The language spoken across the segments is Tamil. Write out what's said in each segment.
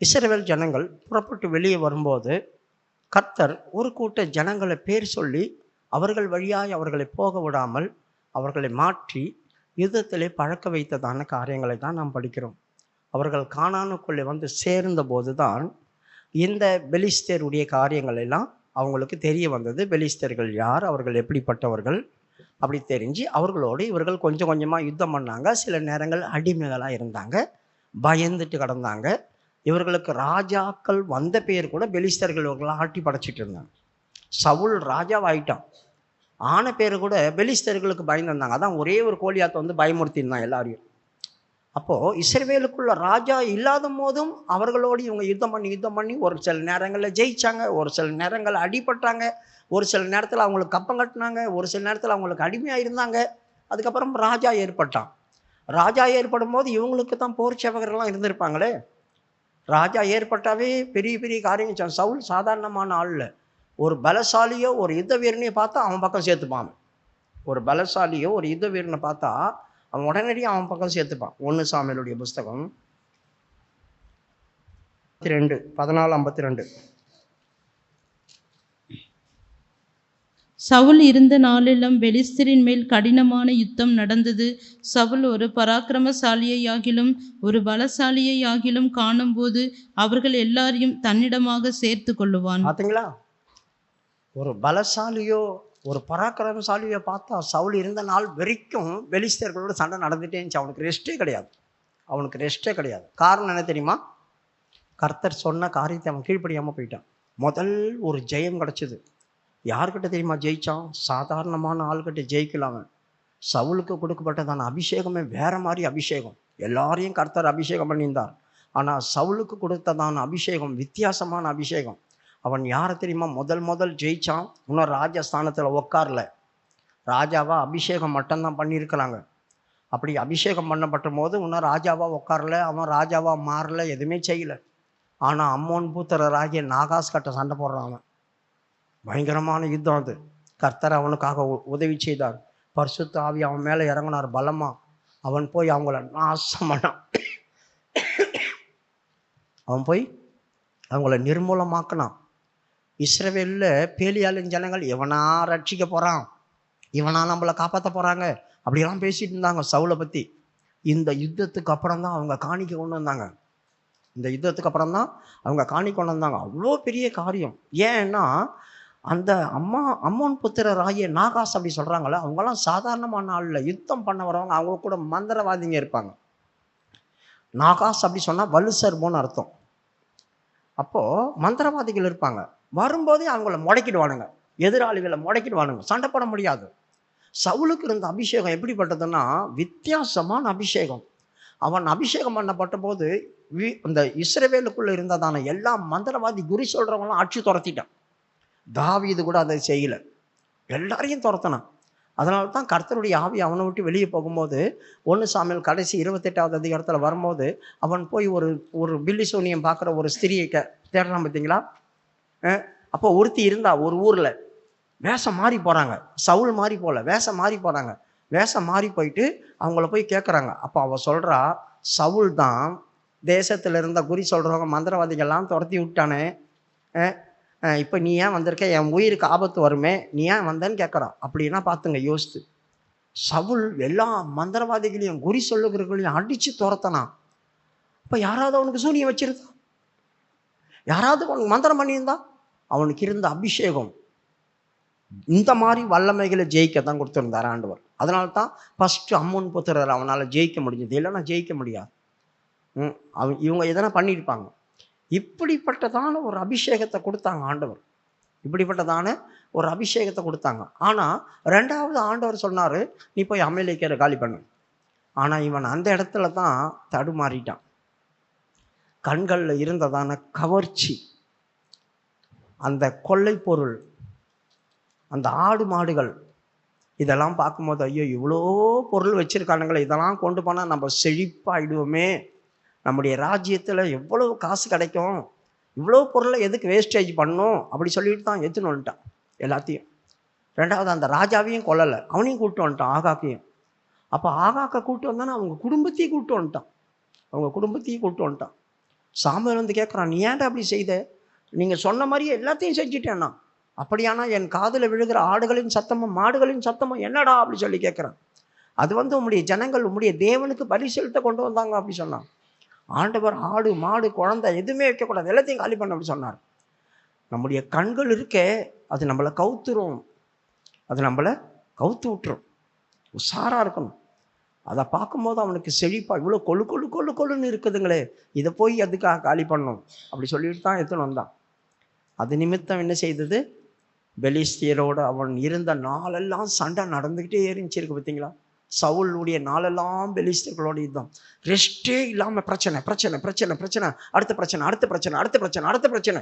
இஸ்ரவேல் ஜனங்கள் புறப்பட்டு வெளியே வரும்போது கர்த்தர் ஒரு கூட்ட ஜனங்களை பேர் சொல்லி அவர்கள் வழியாய் அவர்களை போக விடாமல் அவர்களை மாற்றி யுத்தத்திலே பழக்க வைத்ததான காரியங்களை தான் நாம் படிக்கிறோம். அவர்கள் கானானுக்குள்ளே வந்து சேர்ந்த போது தான் இந்த பெலிஸ்தருடைய காரியங்கள் எல்லாம் அவங்களுக்கு தெரிய வந்தது. பெலிஸ்தர்கள் யார், அவர்கள் எப்படிப்பட்டவர்கள் அப்படி தெரிஞ்சு அவர்களோடு இவர்கள் கொஞ்சம் கொஞ்சமாக யுத்தம் பண்ணாங்க. சில நேரங்கள் அடிமைகளாக இருந்தாங்க, பயந்துட்டு கிடந்தாங்க. இவர்களுக்கு ராஜாக்கள் வந்த பேர் கூட பெலிஸ்தர்கள் இவர்களை ஆட்டி படைச்சிட்டு இருந்தாங்க. சவுல் ராஜாவாயிட்டான், ஆன பேர் கூட பெலிஸ்தர்களுக்கு பயந்துருந்தாங்க. அதான் ஒரே ஒரு கோலியாத்தை வந்து பயமுறுத்திருந்தான் எல்லாரையும். அப்போது இஸ்ரவேலுக்குள்ள ராஜா இல்லாத போதும் அவர்களோடு இவங்க யுத்தம் பண்ணி ஒரு சில நேரங்களில் ஜெயிச்சாங்க, ஒரு சில நேரங்களில் அடிபட்டாங்க, ஒரு சில நேரத்தில் அவங்களுக்கு கப்பம் கட்டினாங்க, ஒரு சில நேரத்தில் அவங்களுக்கு அடிமையாக இருந்தாங்க. அதுக்கப்புறம் ராஜா ஏற்பட்டான். ராஜா ஏற்படும் போது இவங்களுக்கு தான் போர் சேவகர்கள்லாம் இருந்திருப்பாங்களே. ராஜா ஏற்பட்டாவே பெரிய பெரிய காரியம். சவுல் சாதாரணமான ஆள். ஒரு பலசாலியோ ஒரு யுத்த வீரனையோ பார்த்தா அவன் பக்கம் சேர்த்துப்பான். ஒரு பலசாலியோ ஒரு யுத்த வீரனை பார்த்தா அவன் உடனடியாக அவன் பக்கம் சேர்த்துப்பான். 1 சாமுவேலுடைய புஸ்தகம் 14:52. சவுல் இருந்த நாளெல்லாம் பெலிஸ்தரின் மேல் கடினமான யுத்தம் நடந்தது. சவுல் ஒரு பராக்கிரமசாலியையாகிலும் ஒரு பலசாலியையாகிலும் காணும்போது அவர்கள் எல்லாரையும் தன்னிடமாக சேர்த்து கொள்ளுவான். பார்த்தீங்களா, ஒரு பலசாலியோ ஒரு பராக்கிரமசாலியோ பார்த்தா சவுல் இருந்த நாள் வரைக்கும் பெலிஸ்தர்களோட சண்டை நடந்துட்டே இருந்துச்சு. அவனுக்கு ரெஸ்ட்டே கிடையாது. காரணம் என்ன தெரியுமா? கர்த்தர் சொன்ன காரியத்தை அவன் கீழ்ப்படியாமல் போயிட்டான். முதல் ஒரு ஜெயம் கிடச்சிது. யார்கிட்ட தெரியுமா ஜெயிச்சான்? சாதாரணமான ஆள்கிட்ட ஜெயிக்கலாம். சவுலுக்கு கொடுக்கப்பட்டதான அபிஷேகமே வேற மாதிரி அபிஷேகம். எல்லாரையும் கர்த்தர் அபிஷேகம் பண்ணியிருந்தார். ஆனால் சவுலுக்கு கொடுத்ததான அபிஷேகம் வித்தியாசமான அபிஷேகம். அவன் யாரை தெரியுமா முதல் ஜெயிச்சான்? இன்னும் ராஜஸ்தானத்தில் உட்காரல. ராஜாவாக அபிஷேகம் மட்டும்தான் பண்ணியிருக்கிறாங்க. அப்படி அபிஷேகம் பண்ணப்பட்ட போது இன்னும் ராஜாவாக உட்காரல, அவன் ராஜாவாக மாறல, எதுவுமே செய்யலை. ஆனால் அம்மோன் புத்திரராகிய நாகாஸ் கிட்ட சண்டை போடுறான். அவன் பயங்கரமான யுத்தம் அது. கர்த்தர் அவனுக்காக உதவி செய்தார். பரிசுத்த ஆவி அவன் மேலே இறங்கினார் பலமா. அவன் போய் அவங்கள நாசம் பண்ணான். அவன் போய் அவங்கள நிர்மூலமாக்கினான். இஸ்ரவேலில் பேலியாளின் ஜனங்கள் இவனா ரட்சிக்க போகிறான், இவனா நம்மளை காப்பாற்ற போகிறாங்க அப்படியெல்லாம் பேசிட்டு இருந்தாங்க சவுலை பற்றி. இந்த யுத்தத்துக்கு அப்புறம் தான் அவங்க காணிக்க கொண்டு வந்தாங்க. அவ்வளோ பெரிய காரியம். ஏன்னா அந்த அம்மோன் புத்திரராகிய நாகாஸ் அப்படி சொல்கிறாங்களே, அவங்களாம் சாதாரணமான ஆளில் யுத்தம் பண்ண வரவங்க. அவங்க கூட மந்திரவாதிங்க இருப்பாங்க. நாகாஸ் அப்படி சொன்னால் வலுசர்மோன்னு அர்த்தம். அப்போது மந்திரவாதிகள் இருப்பாங்க. வரும்போதே அவங்கள முடக்கிடுவானுங்க, எதிராளிகளை முடக்கிடுவானுங்க, சண்டை போட முடியாது. சவுலுக்கு இருந்த அபிஷேகம் எப்படிப்பட்டதுன்னா வித்தியாசமான அபிஷேகம். அவன் அபிஷேகம் பண்ணப்பட்ட போது இந்த இஸ்ரவேலுக்குள்ளே இருந்ததான எல்லா மந்திரவாதி குறி சொல்கிறவங்களாம் அடிச்சு துரத்திட்டான். தாவீது கூட அதை செய்யலை, எல்லாரையும் துரத்தினான். அதனால தான் கர்த்தருடைய ஆவி அவனை விட்டு வெளியே போகும்போது 1 சாமுவேல் கடைசி 28வது அதிகாரத்தில் வரும்போது அவன் போய் ஒரு பில்லி சூனியம் பார்க்குற ஒரு ஸ்திரியை தேடலாம். பார்த்தீங்களா? அப்போ ஒருத்தி இருந்தா ஒரு ஊரில் வேஷம் மாறி போகிறாங்க. சவுல் மாறி போகல, வேஷம் மாறி போகிறாங்க. வேஷம் மாறி போயிட்டு அவங்கள போய் கேட்குறாங்க. அப்போ அவள் சொல்கிறா, சவுல் தான் தேசத்தில் இருந்த குறி சொல்கிறவங்க மந்திரவாதிகள்லாம் துரத்தி விட்டானே, இப்போ நீ ஏன் வந்திருக்க? என் உயிருக்கு ஆபத்து வருமே, நீ ஏன் வந்தேன்னு கேட்குறான். அப்படின்னா பார்த்துங்க, யோசித்து. சவுல் எல்லா மந்திரவாதிகளையும் குறி சொல்லுகிறவர்களையும் அடித்து துரத்தனான். இப்போ யாராவது அவனுக்கு சூனியம் வச்சிருந்தா, யாராவது அவனுக்கு மந்திரம் பண்ணியிருந்தா, அவனுக்கு இருந்த அபிஷேகம் இந்த மாதிரி வல்லமைகளை ஜெயிக்க தான் கொடுத்துருந்தார் ஆண்டவர். அதனால தான் ஃபஸ்ட்டு அம்மோன் புத்திரர் அவனால் ஜெயிக்க முடிஞ்சது, இல்லைன்னா ஜெயிக்க முடியாது. இவங்க எதனா பண்ணியிருப்பாங்க. இப்படிப்பட்டதான ஒரு அபிஷேகத்தை கொடுத்தாங்க ஆண்டவர். ஆனால் 2வது ஆண்டவர் சொன்னார், நீ போய் அமலேக்கியரை காலி பண்ணு. ஆனால் இவன் அந்த இடத்துல தான் தடுமாறிட்டான். கண்களில் இருந்ததான கவர்ச்சி, அந்த கொள்ளை பொருள், அந்த ஆடு மாடுகள், இதெல்லாம் பார்க்கும்போது ஐயோ இவ்வளோ பொருள் வச்சுருக்கானுங்களே, இதெல்லாம் கொண்டு போனால் நம்ம செழிப்பாயிடுவோமே, நம்முடைய ராஜ்யத்தில் எவ்வளவு காசு கிடைக்கும், இவ்வளோ பொருளை எதுக்கு வேஸ்டேஜ் பண்ணணும் அப்படி சொல்லிட்டு தான் எடுத்துன்னு வந்துட்டான் எல்லாத்தையும். 2வது அந்த ராஜாவையும் கொல்லலை, அவனையும் கூப்பிட்டு வந்துட்டான், ஆகாக்கையும். அப்போ ஆகாக்கை கூப்பிட்டு வந்தானே அவங்க குடும்பத்தையும் கூப்பிட்டு வந்துட்டான். சாமுவேல் வந்து கேட்குறான், நீ ஏன்டா அப்படி செய்த? நீங்கள் சொன்ன மாதிரியே எல்லாத்தையும் செஞ்சுட்டேன்னா. அப்படியானா என் காதில் விழுகிற ஆடுகளின் சத்தமும் மாடுகளின் சத்தமும் என்னடா அப்படி சொல்லி கேட்குறான். அது வந்து உம்முடைய ஜனங்கள் உம்முடைய தேவனுக்கு பலி செலுத்த கொண்டு வந்தாங்க அப்படி சொன்னான். ஆண்டவர் ஆடு மாடு குழந்தை எதுவுமே வைக்கக்கூடாது, எல்லாத்தையும் காலி பண்ண அப்படி சொன்னார். நம்முடைய கண்கள் இருக்கே, அது நம்மளை கவுத்துரும், அது நம்மளை கவுத்து விட்டுரும். உஷாராக இருக்கணும். அதை பார்க்கும்போது அவனுக்கு செழிப்பா இவ்வளோ கொழு கொழு கொழு கொழுன்னு இருக்குதுங்களே, இதை போய் அதுக்காக காலி பண்ணணும் அப்படி சொல்லிட்டு தான் எடுத்துன்னு வந்தான். அது நிமித்தம் என்ன செய்தது, பெலிஸ்தியரோடு அவன் இருந்த நாளெல்லாம் சண்டை நடந்துக்கிட்டே இருந்துச்சு பார்த்தீங்களா. சவுளுடைய நாளெல்லாம் பெலிஸ்தியர்களோட யுத்தம், ரெஸ்டே இல்லாமல் பிரச்சனை பிரச்சனை பிரச்சனை பிரச்சனை, அடுத்த பிரச்சனை அடுத்த பிரச்சனை அடுத்த பிரச்சனை அடுத்த பிரச்சனை.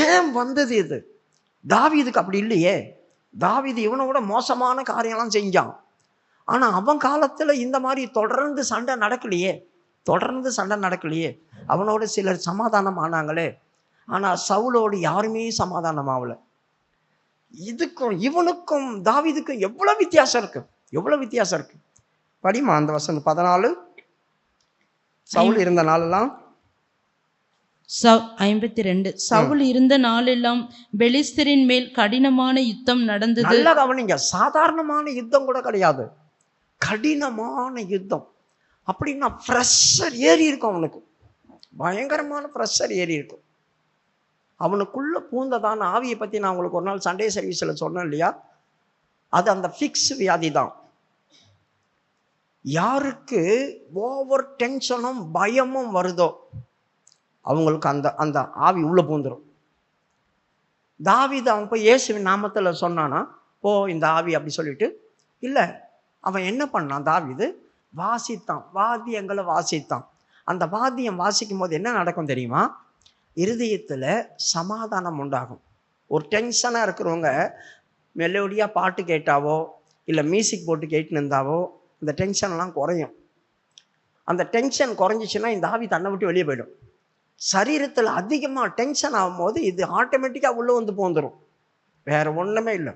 ஏன் வந்தது இது? தாவீதுக்கு அப்படி இல்லையே. தாவீது இவனை விட மோசமான காரியம்லாம் செஞ்சான். ஆனால் அவன் காலத்தில் இந்த மாதிரி தொடர்ந்து சண்டை நடக்கலையே, தொடர்ந்து சண்டை நடக்கலையே. அவனோட சிலர் சமாதானம் ஆனாங்களே, ஆனால் சவுலோடு யாருமே சமாதானம் ஆகலை. இதுக்கும் இவனுக்கும் தாவீதுக்கும் எவ்வளோ வித்தியாசம் இருக்கு, எவ்வளோ வித்தியாசம் இருக்கு. படிமா அந்த வசனம் 14. சவுல் இருந்த நாளெல்லாம் 52. சவுல் இருந்த நாளெல்லாம் பெலிஸ்தரின் மேல் கடினமான யுத்தம் நடந்தது. நல்லா கவனிங்க, சாதாரணமான யுத்தம் கூட கிடையாது, கடினமான யுத்தம். அப்படின்னா ப்ரெஷர் ஏறி இருக்கும் அவனுக்கு, பயங்கரமான ப்ரெஷர் ஏறி இருக்கும். அவனுக்குள்ள பூந்ததான ஆவியை பற்றி நான் உங்களுக்கு ஒரு நாள் சண்டே சர்வீஸில் சொன்னேன் இல்லையா. அது அந்த ஃபிக்ஸ் வியாதி தான். யாருக்கு ஓவர் டென்ஷனும் பயமும் வருதோ அவங்களுக்கு அந்த அந்த ஆவி உள்ளே பூந்துடும். தாவீது அவன் போய் இயேசுவின் நாமத்தில் சொன்னானா போ இந்த ஆவி அப்படி சொல்லிட்டு இல்லை. அவன் என்ன பண்ணான், தாவீது வாசித்தான், வாத்தியங்களை வாசித்தான். அந்த வாத்தியம் வாசிக்கும் போது என்ன நடக்கும் தெரியுமா, இருதயத்தில் சமாதானம் உண்டாகும். ஒரு டென்ஷனாக இருக்கிறவங்க மெலோடியாக பாட்டு கேட்டாவோ இல்லை மியூசிக் போட்டு கேட்டுன்னு இருந்தாவோ இந்த டென்ஷன்லாம் குறையும். அந்த டென்ஷன் குறைஞ்சிச்சுன்னா இந்த ஆவி தன்னை விட்டு வெளியே போயிடும். சரீரத்தில் அதிகமாக டென்ஷன் ஆகும்போது இது ஆட்டோமேட்டிக்காக உள்ளே வந்து போந்துடும், வேறு ஒன்றுமே இல்லை.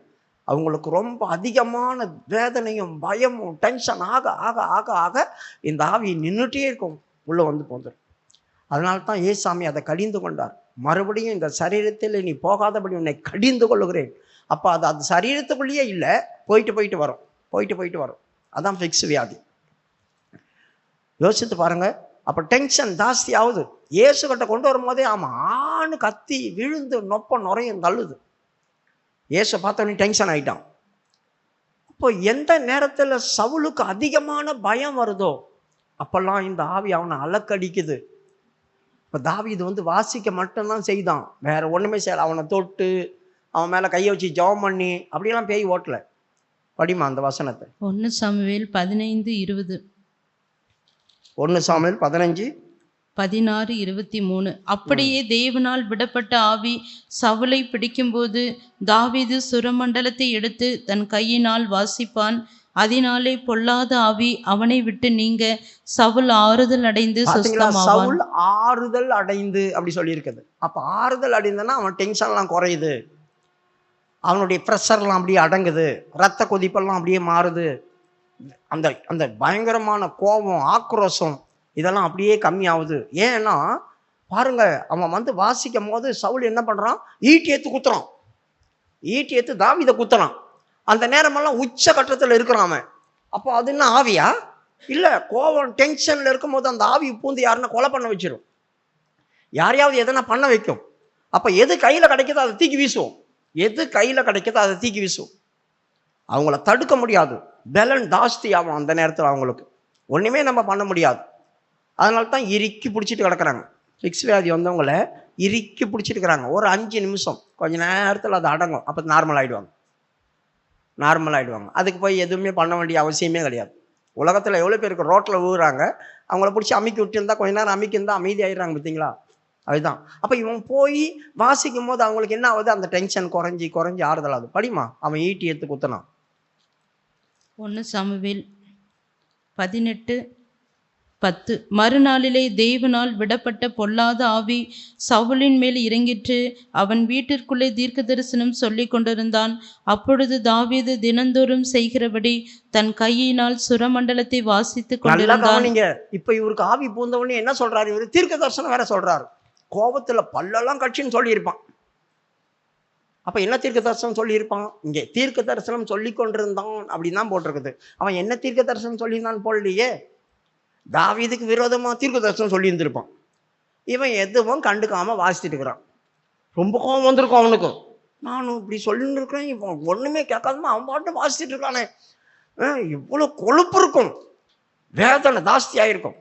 அவங்களுக்கு ரொம்ப அதிகமான வேதனையும் பயமும் டென்ஷன் ஆக ஆக ஆக ஆக இந்த ஆவி நின்றுட்டே இருக்கும், உள்ளே வந்து போந்துடும். அதனால தான் ஏசாமி அதை கடிந்து கொண்டார். மறுபடியும் இந்த சரீரத்தில் நீ போகாதபடி உன்னை கடிந்து கொள்ளுகிறேன். அப்போ அது சரீரத்துக்குள்ளேயே இல்லை, போயிட்டு போயிட்டு வரும், போயிட்டு போயிட்டு வரும். அதான் ஃபிக்ஸ் வியாதி. யோசித்து பாருங்க. அப்போ டென்ஷன் ஜாஸ்தி ஆகுது. இயேசுகிட்ட கொண்டு வரும்போதே ஆமாம் ஆணு கத்தி விழுந்து நொப்ப நுரையும் தள்ளுது. இயேசு பார்த்தோன்னே டென்ஷன் ஆகிட்டான். இப்போ எந்த நேரத்தில் சவுலுக்கு அதிகமான பயம் வருதோ அப்போல்லாம் இந்த ஆவி அவனை அலக்கடிக்குது. இப்போ தாவீது வந்து வாசிக்க மட்டும்தான் செய்தான், வேற ஒன்றுமே செய்யலை. அவனை தொட்டு அவன் மேலே கையை வச்சு ஜெபம் பண்ணி அப்படியெல்லாம் பேய் ஓட்டலை. படிமா அந்த வசனத்தை. 1 சாமுவேல் 15:20. 1 சாமுவேல் 15 16:23. அப்படியே தேவனால் விடப்பட்ட ஆவி சவுலை பிடிக்கும்போது தாவீது சுரமண்டலத்தை எடுத்து தன் கையினால் வாசிப்பான். அதனாலே பொல்லாத ஆவி அவனை விட்டு நீங்க சவுல் ஆறுதல் அடைந்து சுஸ்தமாவான். சவுல் ஆறுதல் அடைந்து அப்படி சொல்லியிருக்குது. அப்போ ஆறுதல் அடைந்தனா அவன் டென்ஷன்லாம் குறையுது, அவனுடைய ப்ரெஷர்லாம் அப்படியே அடங்குது, ரத்த கொதிப்பெல்லாம் அப்படியே மாறுது, அந்த அந்த பயங்கரமான கோபம் ஆக்ரோஷம் இதெல்லாம் அப்படியே கம்மியாகுது. ஏன்னா பாருங்க, அவன் வந்து வாசிக்கும் போது சவுல் என்ன பண்ணுறான், ஈட்டி ஏற்று குத்துறான், ஈட்டி ஏற்று தாவீதை குத்துறான். அந்த நேரமெல்லாம் உச்ச கட்டத்தில் இருக்கிறான் அவன். அப்போ அது என்ன ஆவியா? இல்லை, கோபம் டென்ஷனில் இருக்கும்போது அந்த ஆவி பூந்து யாருன்னா கொலை பண்ண வச்சிடும், யாரையாவது எதனா பண்ண வைக்கும். அப்போ எது கையில் கிடைக்குதோ அதை தூக்கி வீசுவோம், எது கையில் கிடைக்குதோ அதை தூக்கி வீசுவோம். அவங்கள தடுக்க முடியாது, பலன் ஜாஸ்தி ஆகும் அந்த நேரத்தில், அவங்களுக்கு ஒன்றுமே நம்ம பண்ண முடியாது. அதனால தான் இறுக்கி பிடிச்சிட்டு கிடக்குறாங்க. ஃபிக்ஸ் வியாதி வந்தவங்கள இறுக்கி பிடிச்சிட்டு இருக்கிறாங்க. ஒரு 5 நிமிஷம் கொஞ்ச நேரத்தில் அது அடங்கும், அப்போ நார்மல் ஆகிடுவாங்க, நார்மல் ஆகிடுவாங்க. அதுக்கு போய் எதுவுமே பண்ண வேண்டிய அவசியமே கிடையாது. உலகத்தில் எவ்வளோ பேருக்கு ரோட்டில் ஊறுறாங்க, அவங்கள பிடிச்சி அமுக்கி விட்டுருந்தா கொஞ்ச நேரம் அமுக்கியிருந்தா அமைதி ஆகிடுறாங்க பார்த்தீங்களா. அதுதான். அப்போ இவன் போய் வாசிக்கும் போது அவங்களுக்கு என்ன ஆகுது, அந்த டென்ஷன் குறைஞ்சி குறைஞ்சி ஆறுதல் ஆகுது. படிமா அவன் ஈட்டி எடுத்து குத்தினான். 1 சாமுவேல் 18 10. மறுநாளிலே தேவனால் விடப்பட்ட பொல்லாத ஆவி சவுலின் மேல் இறங்கிற்று. அவன் வீட்டிற்குள்ளே தீர்க்க தரிசனம் சொல்லிக் கொண்டிருந்தான். அப்பொழுது தாவீது தினந்தோறும் செய்கிறபடி தன் கையினால் சுரமண்டலத்தை வாசித்துக் நல்லா கொண்டிருந்தான். கவனிங்க. இப்ப இவருக்கு ஆவி பூந்தவொடனே என்ன சொல்றாரு? இவரு தீர்க்க தரிசனம் வேற சொல்றாரு. கோபத்துல பல்லெல்லாம் கட்சின்னு சொல்லியிருப்பான். அப்ப என்ன தீர்க்க தரிசனம் சொல்லியிருப்பான்? இங்கே தீர்க்க தரிசனம் சொல்லி கொண்டிருந்தான் அப்படின்னு தான் போட்டிருக்குது. அவன் என்ன தீர்க்க தரிசனம் சொல்லியிருந்தான் போடலையே. தாவீதுக்கு விரோதமா தீர்க்க தரிசனம் சொல்லி இருந்திருப்பான். இவன் எதுவும் கண்டுக்காம வாசிச்சுட்டு இருக்கிறான். ரொம்ப கோபம் வந்திருக்கும் அவனுக்கு. நானும் இப்படி சொல்லிட்டு இருக்கிறேன், இவன் ஒண்ணுமே கேட்காம அவன் பாட்டு வாசிச்சுட்டு இருக்கானே, இவ்வளவு கொழுப்பு இருக்கும், வேதனை ஜாஸ்தியாயிருக்கும்.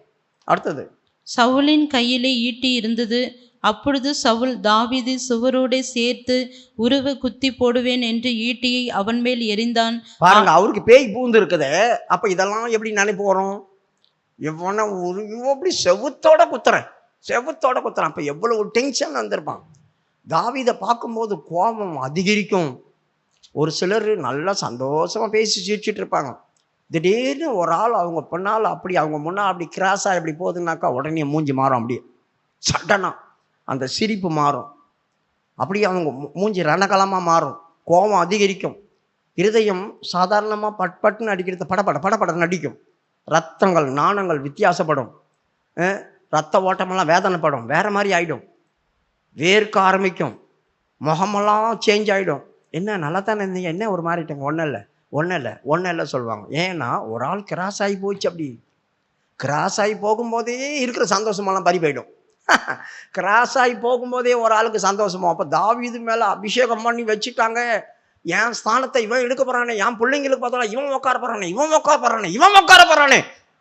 அடுத்தது, சவுலின் கையிலே ஈட்டி இருந்தது. அப்பொழுது சவுல் தாவீதை சுவரோடே சேர்த்து உருவ குத்தி போடுவேன் என்று ஈட்டியை அவன் மேல் எறிந்தான். பாருங்க, அவருக்கு பேய் பூந்து இருக்குதே. அப்ப இதெல்லாம் எப்படி நினைப்பு வரும்? இவனை இப்படி செவுத்தோட குத்துறான். அப்ப எவ்வளவு டென்ஷன் வந்திருப்பான். தாவீதை பார்க்கும்போது கோபம் அதிகரிக்கும். ஒரு சிலர் நல்லா சந்தோஷமா பேசி சிரிச்சிட்டு இருப்பாங்க. திடீர்னு ஒரு ஆள் அவங்க பின்னால் அப்படி அவங்க முன்னா அப்படி கிராஸா எப்படி போகுதுன்னாக்கா உடனே மூஞ்சி மாறும். அப்படியே சடனா அந்த சிரிப்பு மாறும். அப்படியே அவங்க மூஞ்சி ரணகலமா மாறும். கோபம் அதிகரிக்கும். இருதயம் சாதாரணமா பட்பட்டுன்னு அடிக்கிறது படப்பட நடிக்கும். ரத்தங்கள் நாணங்கள் வித்தியாசப்படும். ரத்த ஓட்டமெல்லாம் வேதனைப்படும். வேற மாதிரி ஆயிடும். வேர்க்க ஆரம்பிக்கும். முகமெல்லாம் சேஞ்ச் ஆகிடும். என்ன நல்லா தானே இருந்தீங்க, என்ன ஒரு மாறிட்டேங்க? ஒன்றும் இல்லை சொல்லுவாங்க. ஏன்னா ஒரு ஆள் கிராஸ் ஆகி போச்சு. அப்படி கிராஸ் ஆகி போகும்போதே இருக்கிற சந்தோஷமெல்லாம் பறி போயிடும். கிராஸ் ஆகி போகும்போதே ஒரு ஆளுக்கு சந்தோஷமோ. அப்போ தாவீது மேலே அபிஷேகம் பண்ணி வச்சுட்டாங்க. என் ஸ்தானத்தை இவன் எடுக்க போறானே, என் பிள்ளைங்களுக்கு பார்த்தா இவன் உட்கார போறானே,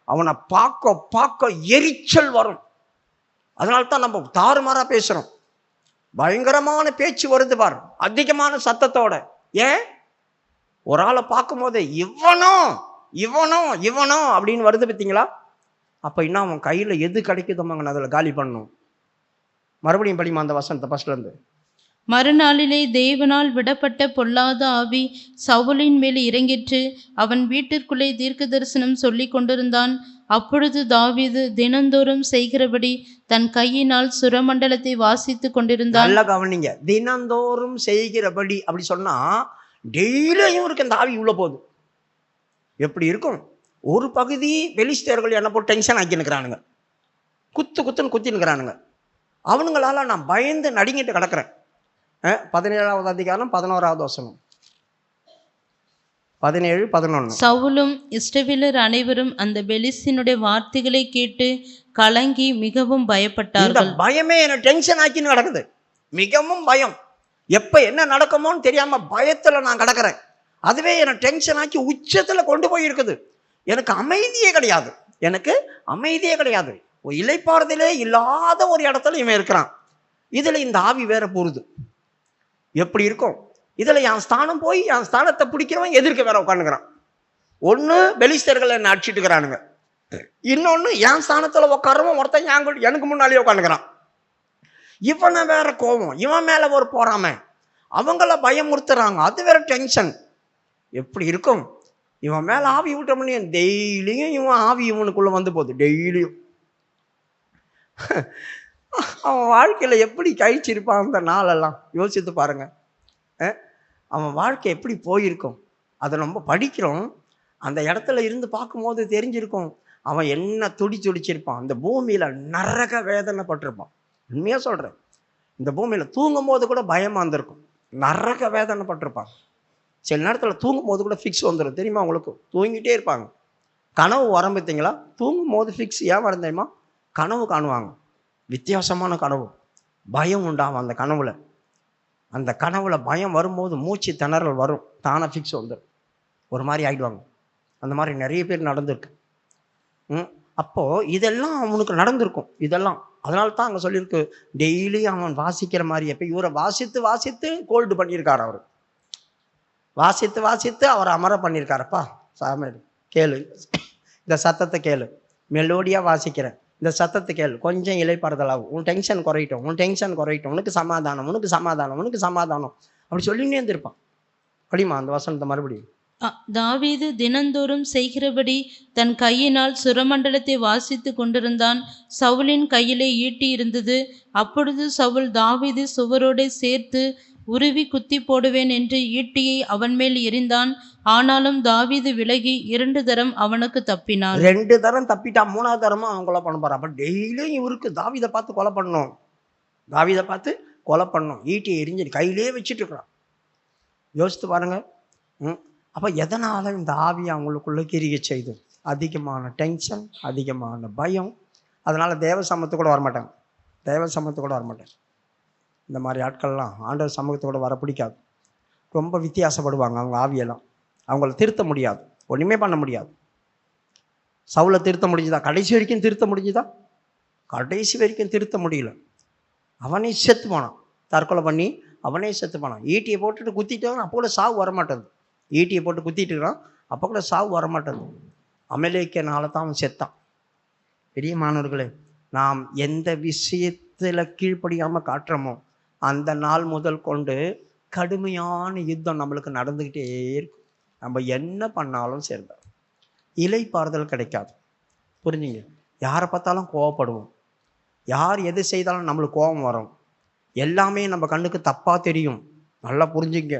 அவனை பார்க்க எரிச்சல் வரும். அதனால்தான் நம்ம தாறுமாறா பேசுறோம். பயங்கரமான பேச்சு வருது பாரு, அதிகமான சத்தத்தோட. ஏன்? ஒரு ஆளை பார்க்கும் போது இவனோ அப்படின்னு வருது பார்த்தீங்களா? அப்ப இன்னும் அவன் கையில எது கிடைக்குதோமாங்க அதில் காலி பண்ணணும். மறுபடியும் படிமா அந்த வசனத்தை ஃபர்ஸ்ட்ல இருந்து. மறுநாளிலே தேவனால் விடப்பட்ட பொல்லாத ஆவி சவுலின் மேல் இறங்கிற்று. அவன் வீட்டிற்குள்ளே தீர்க்க தரிசனம் சொல்லிக் கொண்டிருந்தான். அப்பொழுது தாவீது தினந்தோறும் செய்கிறபடி தன் கையினால் சுரமண்டலத்தை வாசித்துக் கொண்டிருந்தான். நல்லா கவனிங்க. தினந்தோறும் செய்கிறபடி அப்படி சொன்னா டெய்லியும் இருக்கு இந்த ஆவி உள்ள போகுது. எப்படி இருக்கும்? ஒரு பகுதி பெலிஸ்தேயர்கள் என்ன போட்டு டென்ஷன் ஆக்கினுக்கிறானுங்க, குத்துன்னு குத்தினுக்கிறானுங்க. அவனுங்களால நான் பயந்து நடுங்கிட்டு கிடக்கிறேன். 17வது அதிகாரம் 11வது வசனம். 17-11. சவுலும் இஸ்ரவேலர் அனைவரும் அந்த பெலிஸ்தினுடைய வார்த்தைகளை கேட்டு கலங்கி மிகவும் பயப்பட்டார்கள். பயமே என்ன டென்ஷன் ஆக்கின்னு கிடக்குது. மிகவும் பயம். எப்ப என்ன நடக்குமோன்னு தெரியாம பயத்துல நான் கிடக்கிறேன். அதுவே என்ன டென்ஷன் ஆக்கி உச்சத்துல கொண்டு போய் இருக்குது. எனக்கு அமைதியே கிடையாது. இளைப்பாறுதலே இல்லாத ஒரு இடத்துல இவன் இருக்கிறான். இதுல இந்த ஆவி வேற போகுது. எப்படி இருக்கும்? இதுல என் ஸ்தானம் போய் என் ஸ்தானத்தை பிடிக்கிறவன் எதிர்க்க வேற உட்காந்துக்கிறான். ஒண்ணு பெலிஸ்தர்கள் என்ன அடிச்சுட்டு இருக்கிறானுங்க, இன்னொன்னு என் ஸ்தானத்துல உட்காரவன் ஒருத்தன் எனக்கு முன்னாலேயே உட்காந்துக்கிறான். இவனை வேற கோபம், இவன் மேல ஒரு போறாம, அவங்கள பயமுறுத்துறாங்க. அது வேற டென்ஷன். எப்படி இருக்கும்? இவன் மேல ஆவி விட்ட முடியும். டெய்லியும் இவன் ஆவி இவனுக்குள்ள வந்து போகுது. டெய்லியும் அவன் வாழ்க்கையில எப்படி கழிச்சிருப்பான் அந்த நாளெல்லாம் யோசித்து பாருங்க. அவன் வாழ்க்கை எப்படி போயிருக்கும்? அதை நம்ம படிக்கிறோம். அந்த இடத்துல இருந்து பார்க்கும்போது தெரிஞ்சிருக்கும் அவன் என்ன துடிச்சிருப்பான். அந்த பூமியில நரக வேதனைப்பட்டிருப்பான். உண்மையா சொல்றேன். இந்த பூமியில தூங்கும் போது கூட பயமா இருந்திருக்கும். நரக வேதனைப்பட்டிருப்பான். சில நேரத்தில் தூங்கும் போது கூட ஃபிக்ஸ் வந்துடும். தெரியுமா உங்களுக்கு? தூங்கிட்டே இருப்பாங்க. கனவு வரம் பார்த்தீங்களா? தூங்கும் போது ஃபிக்ஸ். ஏன் வரும் தெரியுமா? கனவு காணுவாங்க. வித்தியாசமான கனவு. பயம் உண்டாகும் அந்த கனவுல. அந்த கனவுல பயம் வரும்போது மூச்சு திணறல் வரும். தானே ஃபிக்ஸ் வந்துடும். ஒரு மாதிரி ஆயிடுவாங்க. அந்த மாதிரி நிறைய பேர் நடந்திருக்கு. அப்போ இதெல்லாம் அவனுக்கு நடந்திருக்கும். இதெல்லாம் அதனால தான் அங்கே சொல்லியிருக்கு, டெய்லி அவன் வாசிக்கிற மாதிரி. எப்போ இவரை வாசித்து கோல்டு பண்ணியிருக்காரு. அவர் வாசித்து அவரை அமர பண்ணியிருக்காரப்பா. சாமி கேளு, இந்த சத்தத்தை கேளு, மெலோடியா வாசிக்கிறேன், இந்த சத்தத்தை கேளு, கொஞ்சம் இலைப்பாறுதலாகும், உன் டென்ஷன் குறையட்டும், உனக்கு சமாதானம் அப்படி சொல்லினே இருந்திருப்பான். படிமா அந்த வசனத்தை மறுபடியும். தாவீது தினந்தோறும் செய்கிறபடி தன் கையினால் சுரமண்டலத்தை வாசித்து கொண்டிருந்தான். சவுலின் கையிலே ஈட்டி இருந்தது. அப்பொழுது சவுல், தாவீது சுவரோடே சேர்த்து உருவி குத்தி போடுவேன் என்று ஈட்டியை அவன் மேல் எறிந்தான். ஆனாலும் தாவீது விலகி 2 தரம் அவனுக்கு தப்பினான். 2 தரம் தப்பிட்டான். 3ஆவது தரமும் அவன் கொலை பண்ண போறான். அப்ப டெய்லியும் இவருக்கு தாவீதை பார்த்து கொலை பண்ணணும், தாவீதை பார்த்து கொலை பண்ணணும். ஈட்டியை எரிஞ்சு கையிலே வச்சுட்டு இருக்கிறான். யோசித்து பாருங்க. அப்போ எதனால இந்த ஆவி அவங்களுக்குள்ள கிரியை செய்து? அதிகமான டென்ஷன், அதிகமான பயம். அதனால தேவ சமூகத்துக்கு கூட வரமாட்டாங்க. தேவ சமூகத்துக்கு கூட வரமாட்டாங்க. இந்த மாதிரி ஆட்கள்லாம் ஆண்டவர் சமூகத்தோட வர பிடிக்காது. ரொம்ப வித்தியாசப்படுவாங்க அவங்க ஆவியெல்லாம். அவங்கள திருத்த முடியாது, ஒன்றுமே பண்ண முடியாது. சவுலை திருத்த முடிஞ்சுதா? கடைசி வரைக்கும் திருத்த முடிஞ்சுதா? கடைசி வரைக்கும் திருத்த முடியல. அவனே செத்து போனான், தற்கொலை பண்ணி அவனே செத்து போனான். ஈட்டியை போட்டுட்டு குத்திட்டான், அப்போ கூட சாவு வரமாட்டேது. ஈட்டியை போட்டு குத்திட்டு இருக்கிறான், அப்போ கூட சாவு வரமாட்டேது. அமலேக்கியனால தான் அவன் செத்தான். பெரிய மாணவர்களே, நாம் எந்த விஷயத்தில் கீழ்ப்படியாமல் காட்டுறோமோ அந்த நாள் முதல் கொண்டு கடுமையான யுத்தம் நம்மளுக்கு நடந்துக்கிட்டே இருக்கும். நம்ம என்ன பண்ணாலும் சரிதான், இலைப்பாறுதல் கிடைக்காது. புரிஞ்சுங்க? யாரை பார்த்தாலும் கோவப்படுவோம், யார் எது செய்தாலும் நம்மளுக்கு கோபம் வரும். எல்லாமே நம்ம கண்ணுக்கு தப்பாக தெரியும். நல்லா புரிஞ்சுங்க.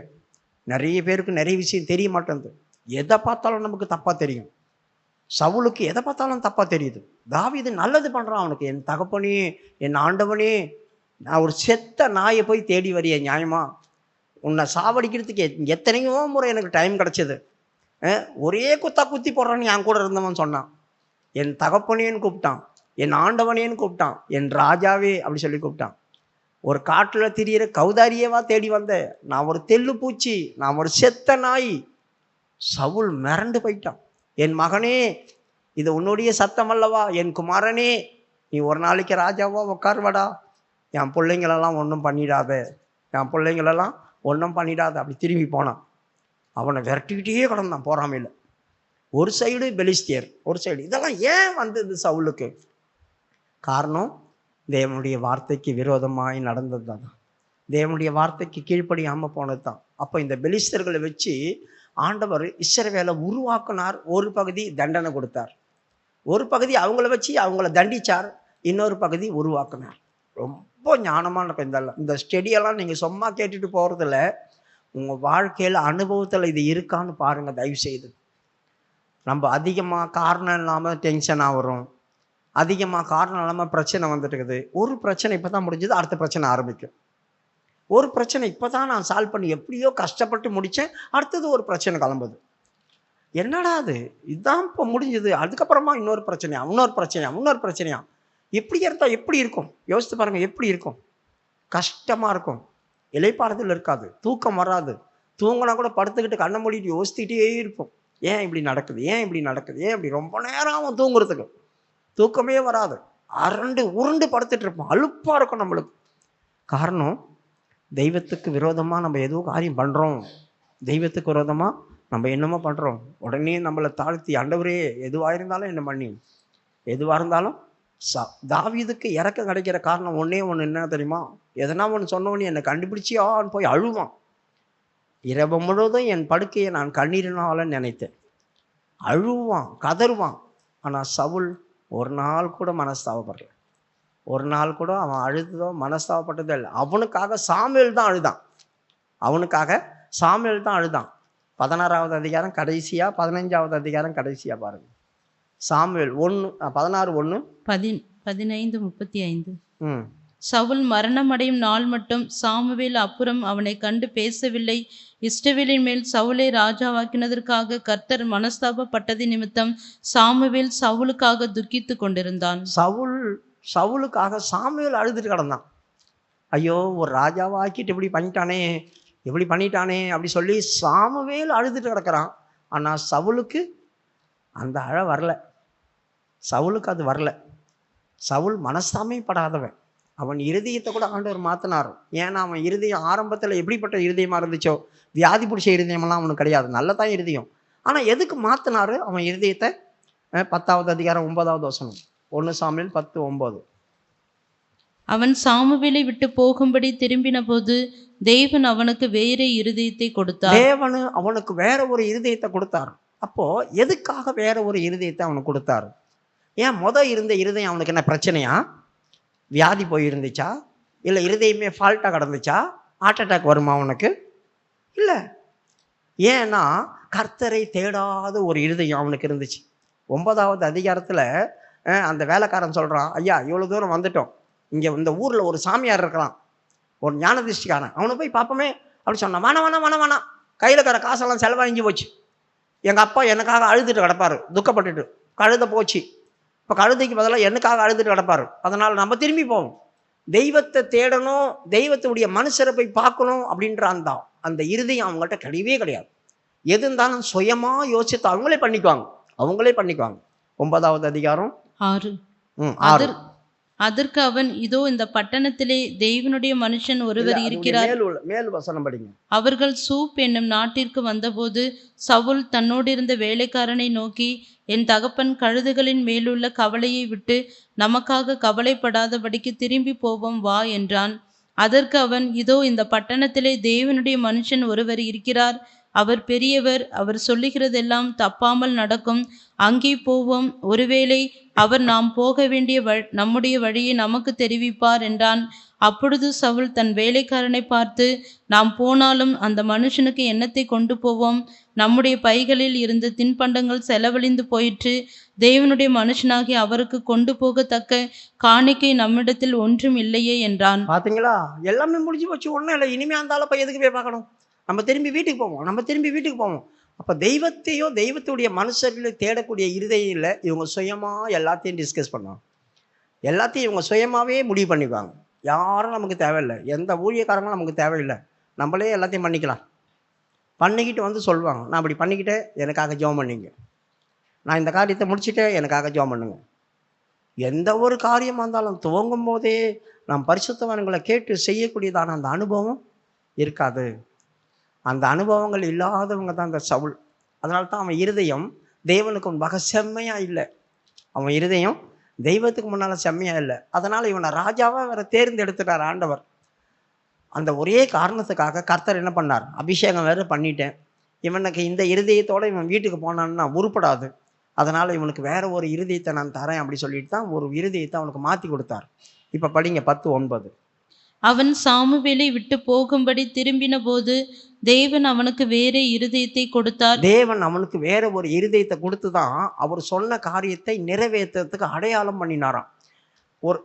நிறைய பேருக்கு நிறைய விஷயம் தெரிய மாட்டேங்குது. எதை பார்த்தாலும் நமக்கு தப்பாக தெரியும். சவுலுக்கு எதை பார்த்தாலும் தப்பாக தெரியுது. தாவீது நல்லது பண்ணுறான். அவனுக்கு, என் தகப்பனே, என் ஆண்டவனே, நான் ஒரு செத்த நாயை போய் தேடி வரிய நியாயமா? உன்னை சாவடிக்கிறதுக்கு எத்தனையோ முறை எனக்கு டைம் கிடச்சிது. ஒரே குத்தா குத்தி போடுறான்னு என் கூட இருந்தவன் சொன்னான். என் தகப்பனேன்னு கூப்பிட்டான், என் ஆண்டவனேன்னு கூப்பிட்டான், என் ராஜாவே அப்படி சொல்லி கூப்பிட்டான். ஒரு காட்டில் திரியிற கௌதாரியவா தேடி வந்தேன்? நான் ஒரு தெல்லு பூச்சி, நான் ஒரு செத்த நாய். சவுல் மிரண்டு போயிட்டான். என் மகனே, இது உன்னுடைய சத்தம் அல்லவா? என் குமாரனே, நீ ஒரு நாளைக்கு ராஜாவா உட்காருவாடா. என் பிள்ளைங்களெல்லாம் ஒன்றும் பண்ணிடாத, என் பிள்ளைங்களெல்லாம் ஒன்றும் பண்ணிடாத. அப்படி திரும்பி போனான். அவனை விரட்டிக்கிட்டே கிடந்தான் போறாமையில். ஒரு சைடு பெலிஸ்தியர், ஒரு சைடு. இதெல்லாம் ஏன் வந்தது சவுலுக்கு? காரணம், தேவனுடைய வார்த்தைக்கு விரோதமாய் நடந்தது தான். தேவனுடைய வார்த்தைக்கு கீழ்ப்படியாமல் போனது தான். அப்போ இந்த பெலிஸ்தர்களை வச்சு ஆண்டவர் இஸ்ரவேலை உருவாக்கினார். ஒரு பகுதி தண்டனை கொடுத்தார், ஒரு பகுதி அவங்கள வச்சு அவங்கள தண்டிச்சார், இன்னொரு பகுதி உருவாக்கினார். ரொம்ப ஞானமான இந்த ஸ்டெடியெல்லாம் நீங்கள் சும்மா கேட்டுட்டு போகிறதில்ல, உங்கள் வாழ்க்கையில் அனுபவத்தில் இது இருக்கான்னு பாருங்கள் தயவு செய்து. நம்ம அதிகமாக காரணம் இல்லாமல் டென்ஷனாக வரும், அதிகமாக காரணம் இல்லாமல் பிரச்சனை வந்துட்டு இருக்குது. ஒரு பிரச்சனை இப்போ தான் முடிஞ்சது, அடுத்த பிரச்சனை ஆரம்பிக்கும். ஒரு பிரச்சனை இப்போ தான் நான் சால்வ் பண்ணி எப்படியோ கஷ்டப்பட்டு முடித்தேன், அடுத்தது ஒரு பிரச்சனை கிளம்புது. என்னடா அது, இதுதான் இப்போ முடிஞ்சது, அதுக்கப்புறமா இன்னொரு பிரச்சனையா, இன்னொரு பிரச்சனையா, இன்னொரு பிரச்சனையா. எப்படி இருந்தால் எப்படி இருக்கும்? யோசித்து பாருங்கள், எப்படி இருக்கும்? கஷ்டமாக இருக்கும். இலைப்பாறுதல் இருக்காது, தூக்கம் வராது. தூங்கினா கூட படுத்துக்கிட்டு கண்ணை மூடிட்டு யோசித்துக்கிட்டே இருப்போம். ஏன் இப்படி நடக்குது, ஏன் இப்படி நடக்குது, ஏன் இப்படி? ரொம்ப நேரம் ஆகும் தூங்குறதுக்கு, தூக்கமே வராது. அரண்டு உருண்டு படுத்துட்டு இருப்போம், அலுப்பாக இருக்கும் நம்மளுக்கு. காரணம், தெய்வத்துக்கு விரோதமாக நம்ம ஏதோ காரியம் பண்ணுறோம். தெய்வத்துக்கு விரோதமாக நம்ம என்னமோ பண்ணுறோம். உடனே நம்மளை தாழ்த்தி, ஆண்டவரே எதுவாக இருந்தாலும் என்ன பண்ணி, எதுவாக இருந்தாலும் தாவீதுக்கு இறக்க கிடைக்கிற காரணம் ஒன்றே ஒன்று, என்ன தெரியுமா? எதனா ஒன்று சொன்னோன்னு என்னை கண்டுபிடிச்சியான்னு போய் அழுவான். இரவு முழுவதும் என் படுக்கையை நான் கண்ணீரினாலும் நினைத்தேன். அழுவான், கதறுவான். ஆனால் சவுல் ஒரு நாள் கூட மனஸ்தாபப்படல. ஒரு நாள் கூட அவன் அழுததோ மனஸ்தாபப்பட்டதோ இல்லை. அவனுக்காக சாமுவேல் தான் அழுதான். அவனுக்காக சாமுவேல் தான் அழுதான். 16வது அதிகாரம் கடைசியா, 15வது அதிகாரம் கடைசியா பாருங்க. சாமுவேல் 16:1 15:35. சவுல் மரணமடையும் நாள் மட்டும் சாமுவேல் அப்புறம் அவனை கண்டு பேசவில்லை. இஸ்ரவேலின் மேல் சவுலை ராஜாவாக்கினதற்காக கர்த்தர் மனஸ்தாபப்பட்டது நிமித்தம் சாமுவேல் சவுலுக்காக துக்கித்து கொண்டிருந்தான். சவுலுக்காக சாமுவேல் அழுதுட்டு கிடந்தான். ஐயோ, ஒரு ராஜாவாக்கிட்டு இப்படி பண்ணிட்டானே அப்படி சொல்லி சாமுவேல் அழுதுட்டு கிடக்கிறான். ஆனால் சவுலுக்கு அந்த அழ வரல. சவுலுக்கு அது வரல. சவுல் மனஸ்தாமைப்படாதவன். அவன் இருதயத்தை கூட ஆண்டவர் மாற்றினார். ஏன்னா அவன் இருதயம் ஆரம்பத்தில் எப்படிப்பட்ட இருதயமாக இருந்துச்சோ, வியாதி பிடிச்ச இருதயமெல்லாம் அவனுக்கு கிடையாது, நல்லதான் இருதயம். ஆனால் எதுக்கு மாற்றினாரு அவன் இருதயத்தை? 10வது அதிகாரம் 9வது வசனம், 1 சாமுவேல் 10:9. அவன் சாமுவேலை விட்டு போகும்படி திரும்பினபோது தேவன் அவனுக்கு வேறே இருதயத்தை கொடுத்தார். தேவனு அவனுக்கு வேற ஒரு இருதயத்தை கொடுத்தார். அப்போ எதுக்காக வேற ஒரு இருதயத்தை அவனுக்கு கொடுத்தாரு? ஏன் இருந்த இருதயம் அவனுக்கு என்ன பிரச்சனையா? வியாதி போயிருந்துச்சா? இல்லை இருதயமே ஃபால்ட்டாக கிடந்துச்சா? ஹார்ட் அட்டாக் வருமா அவனுக்கு? இல்லை. ஏன்னா கர்த்தரை தேடாத ஒரு இருதயம் அவனுக்கு இருந்துச்சு. 9வது அதிகாரத்தில் அந்த வேலைக்காரன் சொல்கிறான், ஐயா இவ்வளோ தூரம் வந்துட்டோம், இங்கே இந்த ஊரில் ஒரு சாமியார் இருக்கிறான், ஒரு ஞான திருஷ்டிக்காரன், அவனை போய் பார்ப்போமே அப்படி சொன்னான். வேணாம், கையில் இருக்கிற காசெல்லாம் செலவாங்கி போச்சு, எங்கள் அப்பா எனக்காக அழுதுட்டு கிடப்பார், துக்கப்பட்டுட்டு, கழுத போச்சு, இப்போ கழுதைக்கு பதிலாக எனக்காக அழுதுட்டு கிடப்பார், அதனால் நம்ம திரும்பி போவோம், தெய்வத்தை தேடணும், தெய்வத்துடைய மனுஷரை போய் பார்க்கணும் அப்படின்ற அந்த இருதயம் அவங்கள்ட்ட கிடையவே கிடையாது. எது இருந்தாலும் சுயமாக யோசித்து அவங்களே பண்ணிக்குவாங்க. 9வது அதிகாரம் 6. 6. அதற்கு அவன், இதோ இந்த பட்டணத்திலே தேவனுடைய மனுஷன் ஒருவர் இருக்கிறார். மேல் வசனம் படிங்க. அவர்கள் சூப் என்னும் நாட்டிற்கு வந்தபோது சவுல் தன்னோடு இருந்த வேலைக்காரனை நோக்கி, என் தகப்பன் கழுதுகளின் மேலுள்ள கவலையை விட்டு நமக்காக கவலைப்படாதபடிக்கு திரும்பி போவோம் வா என்றான். அதற்கு அவன், இதோ இந்த பட்டணத்திலே தேவனுடைய மனுஷன் ஒருவர் இருக்கிறார், அவர் பெரியவர், அவர் சொல்லுகிறதெல்லாம் தப்பாமல் நடக்கும், அங்கே போவோம், ஒருவேளை அவர் நாம் போக வேண்டிய நம்முடைய வழியை நமக்கு தெரிவிப்பார் என்றான். அப்பொழுது சவுல் தன் வேலைக்காரனை பார்த்து, நாம் போனாலும் அந்த மனுஷனுக்கு என்னத்தை கொண்டு போவோம்? நம்முடைய பைகளில் இருந்த தின்பண்டங்கள் செலவழிந்து போயிற்று, தேவனுடைய மனுஷனாகி அவருக்கு கொண்டு போகத்தக்க காணிக்கை நம்மிடத்தில் ஒன்றும் இல்லையே என்றான். பார்த்தீங்களா, எல்லாமே முடிஞ்சு போச்சு, ஒன்றும் இல்லை, இனிமே அந்த ஆளை போய் எதுக்கு போய் பார்க்கணும், நம்ம திரும்பி வீட்டுக்கு போவோம். அப்போ தெய்வத்தையோ தெய்வத்துடைய மனுஷர்களை தேடக்கூடிய இருதயம் இல்லை. இவங்க சுயமாக எல்லாத்தையும் டிஸ்கஸ் பண்ணுவாங்க, எல்லாத்தையும் இவங்க சுயமாகவே முடிவு பண்ணிக்குவாங்க. யாரும் நமக்கு தேவையில்லை, எந்த ஊழியக்காரங்களும் நமக்கு தேவையில்லை, நம்மளே எல்லாத்தையும் பண்ணிக்கலாம். பண்ணிக்கிட்டு வந்து சொல்லுவாங்க, நான் அப்படி பண்ணிக்கிட்டே எனக்காக ஜெபம் பண்ணிங்க, நான் இந்த காரியத்தை முடிச்சுட்டே எனக்காக ஜெபம் பண்ணுங்க. எந்த ஒரு காரியமாக இருந்தாலும் துவங்கும் போதே நாம் பரிசுத்தவான்களை கேட்டு செய்யக்கூடியதான அந்த அனுபவம் இருக்காது. அந்த அனுபவங்கள் இல்லாதவங்க தான் அந்த சவுல். அதனால தான் அவன் இருதயம் தேவனுக்கு முன்பாக செம்மையாக இல்லை, அவன் இருதயம் தெய்வத்துக்கு முன்னால் செம்மையாக இல்லை. அதனால் இவனை ராஜாவாக வேற தேர்ந்தெடுத்துட்டார் ஆண்டவர். அந்த ஒரே காரணத்துக்காக கர்த்தர் என்ன பண்ணார், அபிஷேகம் வேறு பண்ணிட்டேன், இவனுக்கு இந்த இருதயத்தோடு இவன் வீட்டுக்கு போனான்னா உருப்படாது, அதனால் இவனுக்கு வேற ஒரு இருதயத்தை நான் தரேன் அப்படி சொல்லிட்டு தான் ஒரு இருதயத்தை அவனுக்கு மாற்றி கொடுத்தார். இப்போ படிங்க 10:9. அவன் சாமுவேலை விட்டு போகும்படி திரும்பின போது தேவன் அவனுக்கு வேற இருதயத்தை கொடுத்தார். தேவன் அவனுக்கு வேற ஒரு இருதயத்தை கொடுத்து தான் அவர் சொன்ன காரியத்தை நிறைவேற்றுறதுக்கு அடையாளம் பண்ணினாராம்.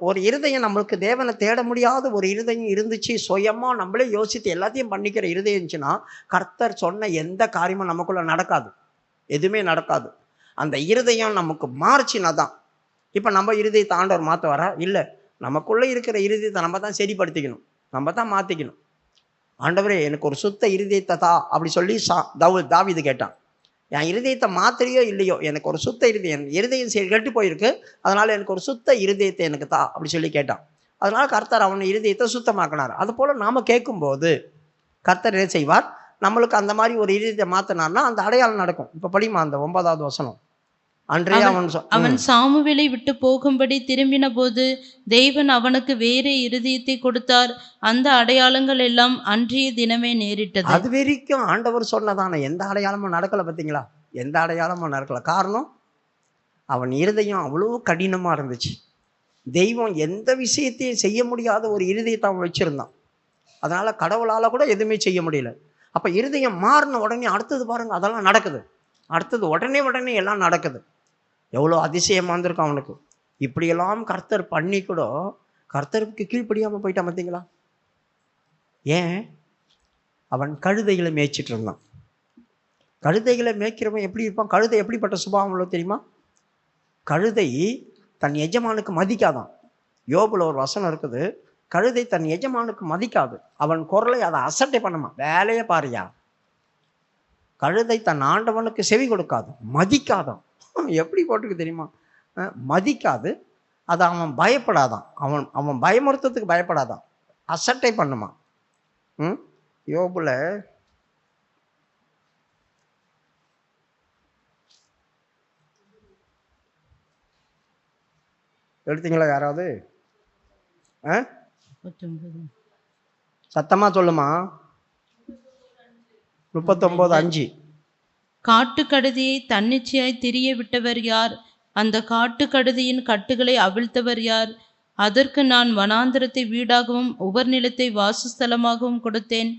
ஒரு இருதயம் நம்மளுக்கு தேவனை தேட முடியாத ஒரு இருதயம் இருந்துச்சு, சுயமாக நம்மளே யோசித்து எல்லாத்தையும் பண்ணிக்கிற இருதயம் இருந்துச்சுன்னா கர்த்தர் சொன்ன எந்த காரியமும் நமக்குள்ள நடக்காது, எதுவுமே நடக்காது. அந்த இருதயம் நமக்கு மாறுச்சுன்னா தான். இப்போ நம்ம இருதயத்தை ஆண்டவர் மாற்ற வரா? இல்லை, நமக்குள்ளே இருக்கிற இருதயத்தை நம்ம தான் சரிப்படுத்திக்கணும், நம்ம தான் மாற்றிக்கணும். ஆண்டவரே எனக்கு ஒரு சுத்த இருதயத்தை தா அப்படி சொல்லி தாவீது கேட்டான். என் இருதயத்தை மாத்திரையோ இல்லையோ எனக்கு ஒரு சுத்த இருதயம் கெட்டு போயிருக்கு, அதனால் எனக்கு ஒரு சுத்த இருதயத்தை எனக்கு தா அப்படி சொல்லி கேட்டான். அதனால் கர்த்தர் அவன் இருதயத்தை சுத்தமாக்கினார். அதுபோல் நாம் கேட்கும்போது கர்த்தர் என்ன செய்வார், நம்மளுக்கு அந்த மாதிரி ஒரு இருதயத்தை மாற்றினார்னா அந்த அடையாளம் நடக்கும். இப்போ படிமா அந்த 9வது வசனம். அவன் சாமுவேலை விட்டு போகும்படி திரும்பின போது தேவன் அவனுக்கு வேற இருதயத்தை கொடுத்தார், அந்த அடையாளங்கள் எல்லாம் அன்றைய தினமே நேரிட்டது. அது வரைக்கும் ஆண்டவர் சொன்னதான எந்த அடையாளமும் நடக்கல. பார்த்தீங்களா, எந்த அடையாளமும் நடக்கல. காரணம், அவன் இருதயம் அவ்வளோ கடினமாக இருந்துச்சு. தெய்வம் எந்த விஷயத்தையும் செய்ய முடியாத ஒரு இருதயத்தை அவன் வச்சிருந்தான். அதனால கடவுளால் கூட எதுவுமே செய்ய முடியல. அப்போ இருதயம் மாறின உடனே அடுத்தது பாருங்க, அதெல்லாம் நடக்குது. அடுத்தது உடனே எல்லாம் நடக்குது. எவ்வளோ அதிசயமாக இருந்திருக்கும் அவனுக்கு. இப்படியெல்லாம் கர்த்தர் பண்ணி கூட கர்த்தருக்கு கீழ்ப்படியாமல் போயிட்டான். பார்த்தீங்களா, ஏன்? அவன் கழுதைகளை மேய்ச்சிட்டு இருந்தான். கழுதைகளை மேய்க்கிறவன் எப்படி இருப்பான்? கழுதை எப்படிப்பட்ட சுபாவம் உள்ள தெரியுமா? கழுதை தன் எஜமானுக்கு மதிக்காதான். யோபுல ஒரு வசனம் இருக்குது, கழுதை தன் எஜமானுக்கு மதிக்காது, அவன் குரலை அதை அசட்டை பண்ணுமா, வேலையை பாரியா. கழுதை தன் ஆண்டவனுக்கு செவி கொடுக்காது, மதிக்காதான். எப்படி போட்டுக்கு தெரியுமா? மதிக்காது, அதை அவன் பயப்படாதான், அவன் பயமுறுத்தத்துக்கு பயப்படாதான், அசட்டை பண்ணுமா. யோபுல எடுத்தீங்களா யாராவது? ஆ 39. சத்தமா சொல்லுமா. 39:5. காட்டுக்கழுதையை தன்னிச்சையாய் திரிய விட்டவர் யார்? அந்த காட்டுக்கழுதையின் கட்டுகளை அவிழ்த்தவர் யார்? அதற்கு நான் வனாந்திரத்தை வீடாகவும் உபர்நிலத்தை வாசஸ்தலமாகவும் கொடுத்தேன்.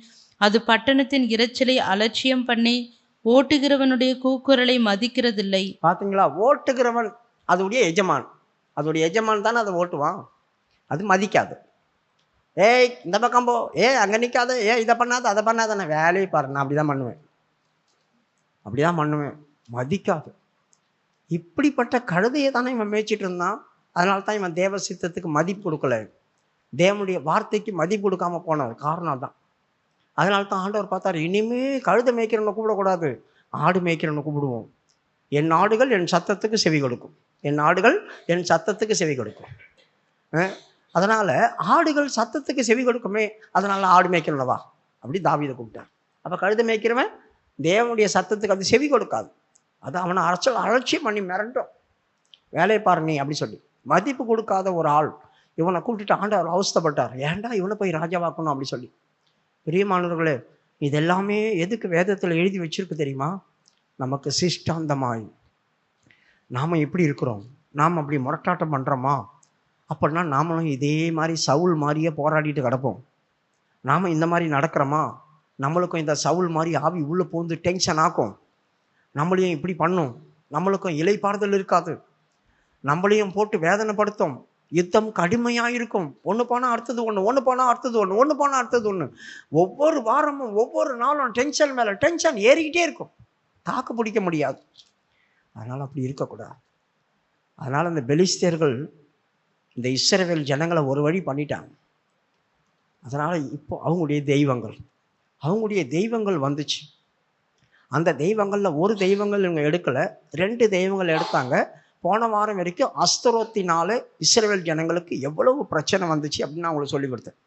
அது பட்டணத்தின் இரைச்சலை அலட்சியம் பண்ணி ஓட்டுகிறவனுடைய கூக்குரலை மதிக்கிறதில்லை. பார்த்தீங்களா? ஓட்டுகிறவன் அதோடைய எஜமான். அதோடைய எஜமான் தானே அதை ஓட்டுவான். அது மதிக்காது. ஏய் இந்த பக்கம் போ, அங்கே நிற்காத, இதை பண்ணாத அதை பண்ணாத, நான் வேலையை பாரு, நான் அப்படி தான் பண்ணுவேன், மதிக்காது. இப்படிப்பட்ட கழுதையை தானே இவன் மேய்ச்சிட்டு இருந்தான். அதனால தான் இவன் தேவ சித்தத்துக்கு மதிப்பு கொடுக்கல, தேவனுடைய வார்த்தைக்கு மதிப்பு கொடுக்காம போனது காரணம் தான். அதனால தான் ஆண்டவர் பார்த்தாரு, இனிமே கழுதை மேய்க்கிறவனை கூப்பிடக்கூடாது, ஆடு மேய்க்கிறவனை கூப்பிடுவோம். என் ஆடுகள் என் சத்தத்துக்கு செவி கொடுக்கும், என் ஆடுகள் என் சத்தத்துக்கு செவி கொடுக்கும். அதனால ஆடுகள் சத்தத்துக்கு செவி கொடுக்குமே, அதனால ஆடு மேய்க்கிறவனவா அப்படி தாவீதை கூப்பிட்டார். அப்போ கழுதை மேய்க்கிறவன் தேவனுடைய சத்தத்துக்கு அது செவி கொடுக்காது. அது அவனை அலட்சியம் பண்ணி மிரட்டும், வேலையை பாரு நீ அப்படி சொல்லி மதிப்பு கொடுக்காத ஒரு ஆள். இவனை கூப்பிட்டுட்டு ஆண்டவர் அவஸ்தைப்பட்டார், ஏன்டா இவனை போய் ராஜாவாக்கணும் அப்படி சொல்லி. பிரியமானவர்களே, இது எல்லாமே எதுக்கு வேதத்தில் எழுதி வச்சிருக்கு தெரியுமா? நமக்கு சிஷ்டாந்தமாய் நாம் எப்படி இருக்கிறோம், நாம் அப்படி முரட்டாட்டம் பண்ணுறோமா அப்படின்னா நாமளும் இதே மாதிரி சவுல் மாதிரியே போராடிட்டு கிடப்போம். நாம் இந்த மாதிரி நடக்கிறோமா, நம்மளுக்கும் இந்த சவுல் மாதிரி ஆவி உள்ளே பூந்து டென்ஷன் ஆக்கும், நம்மளையும் இப்படி பண்ணும், நம்மளுக்கும் இலைப்பாறுதல் இருக்காது, நம்மளையும் போட்டு வேதனைப்படுத்தும், யுத்தம் கடுமையாக இருக்கும். ஒன்று போனால் அடுத்தது ஒன்று, ஒன்று போனால் அடுத்தது ஒன்று, ஒன்று போனால் அடுத்தது ஒன்று. ஒவ்வொரு வாரமும் ஒவ்வொரு நாளும் டென்ஷன் மேலே டென்ஷன் ஏறிக்கிட்டே இருக்கும், தாக்கு பிடிக்க முடியாது. அதனால் அப்படி இருக்கக்கூடாது. அதனால் இந்த பெலிஸ்தியர்கள் இந்த இஸ்ரவேல் ஜனங்களை ஒரு வழி பண்ணிட்டாங்க. அதனால் இப்போ அவங்களுடைய தெய்வங்கள் வந்துச்சு. அந்த தெய்வங்களில் ஒரு தெய்வங்கள் இவங்க எடுக்கலை, 2 தெய்வங்கள் எடுத்தாங்க. போன வாரம் வரைக்கும் அஸ்தரோத்தினால இஸ்ரவேல் ஜனங்களுக்கு எவ்வளவு பிரச்சனை வந்துச்சு அப்படின்னு நான் உங்களுக்கு சொல்லிக் கொடுத்தேன்.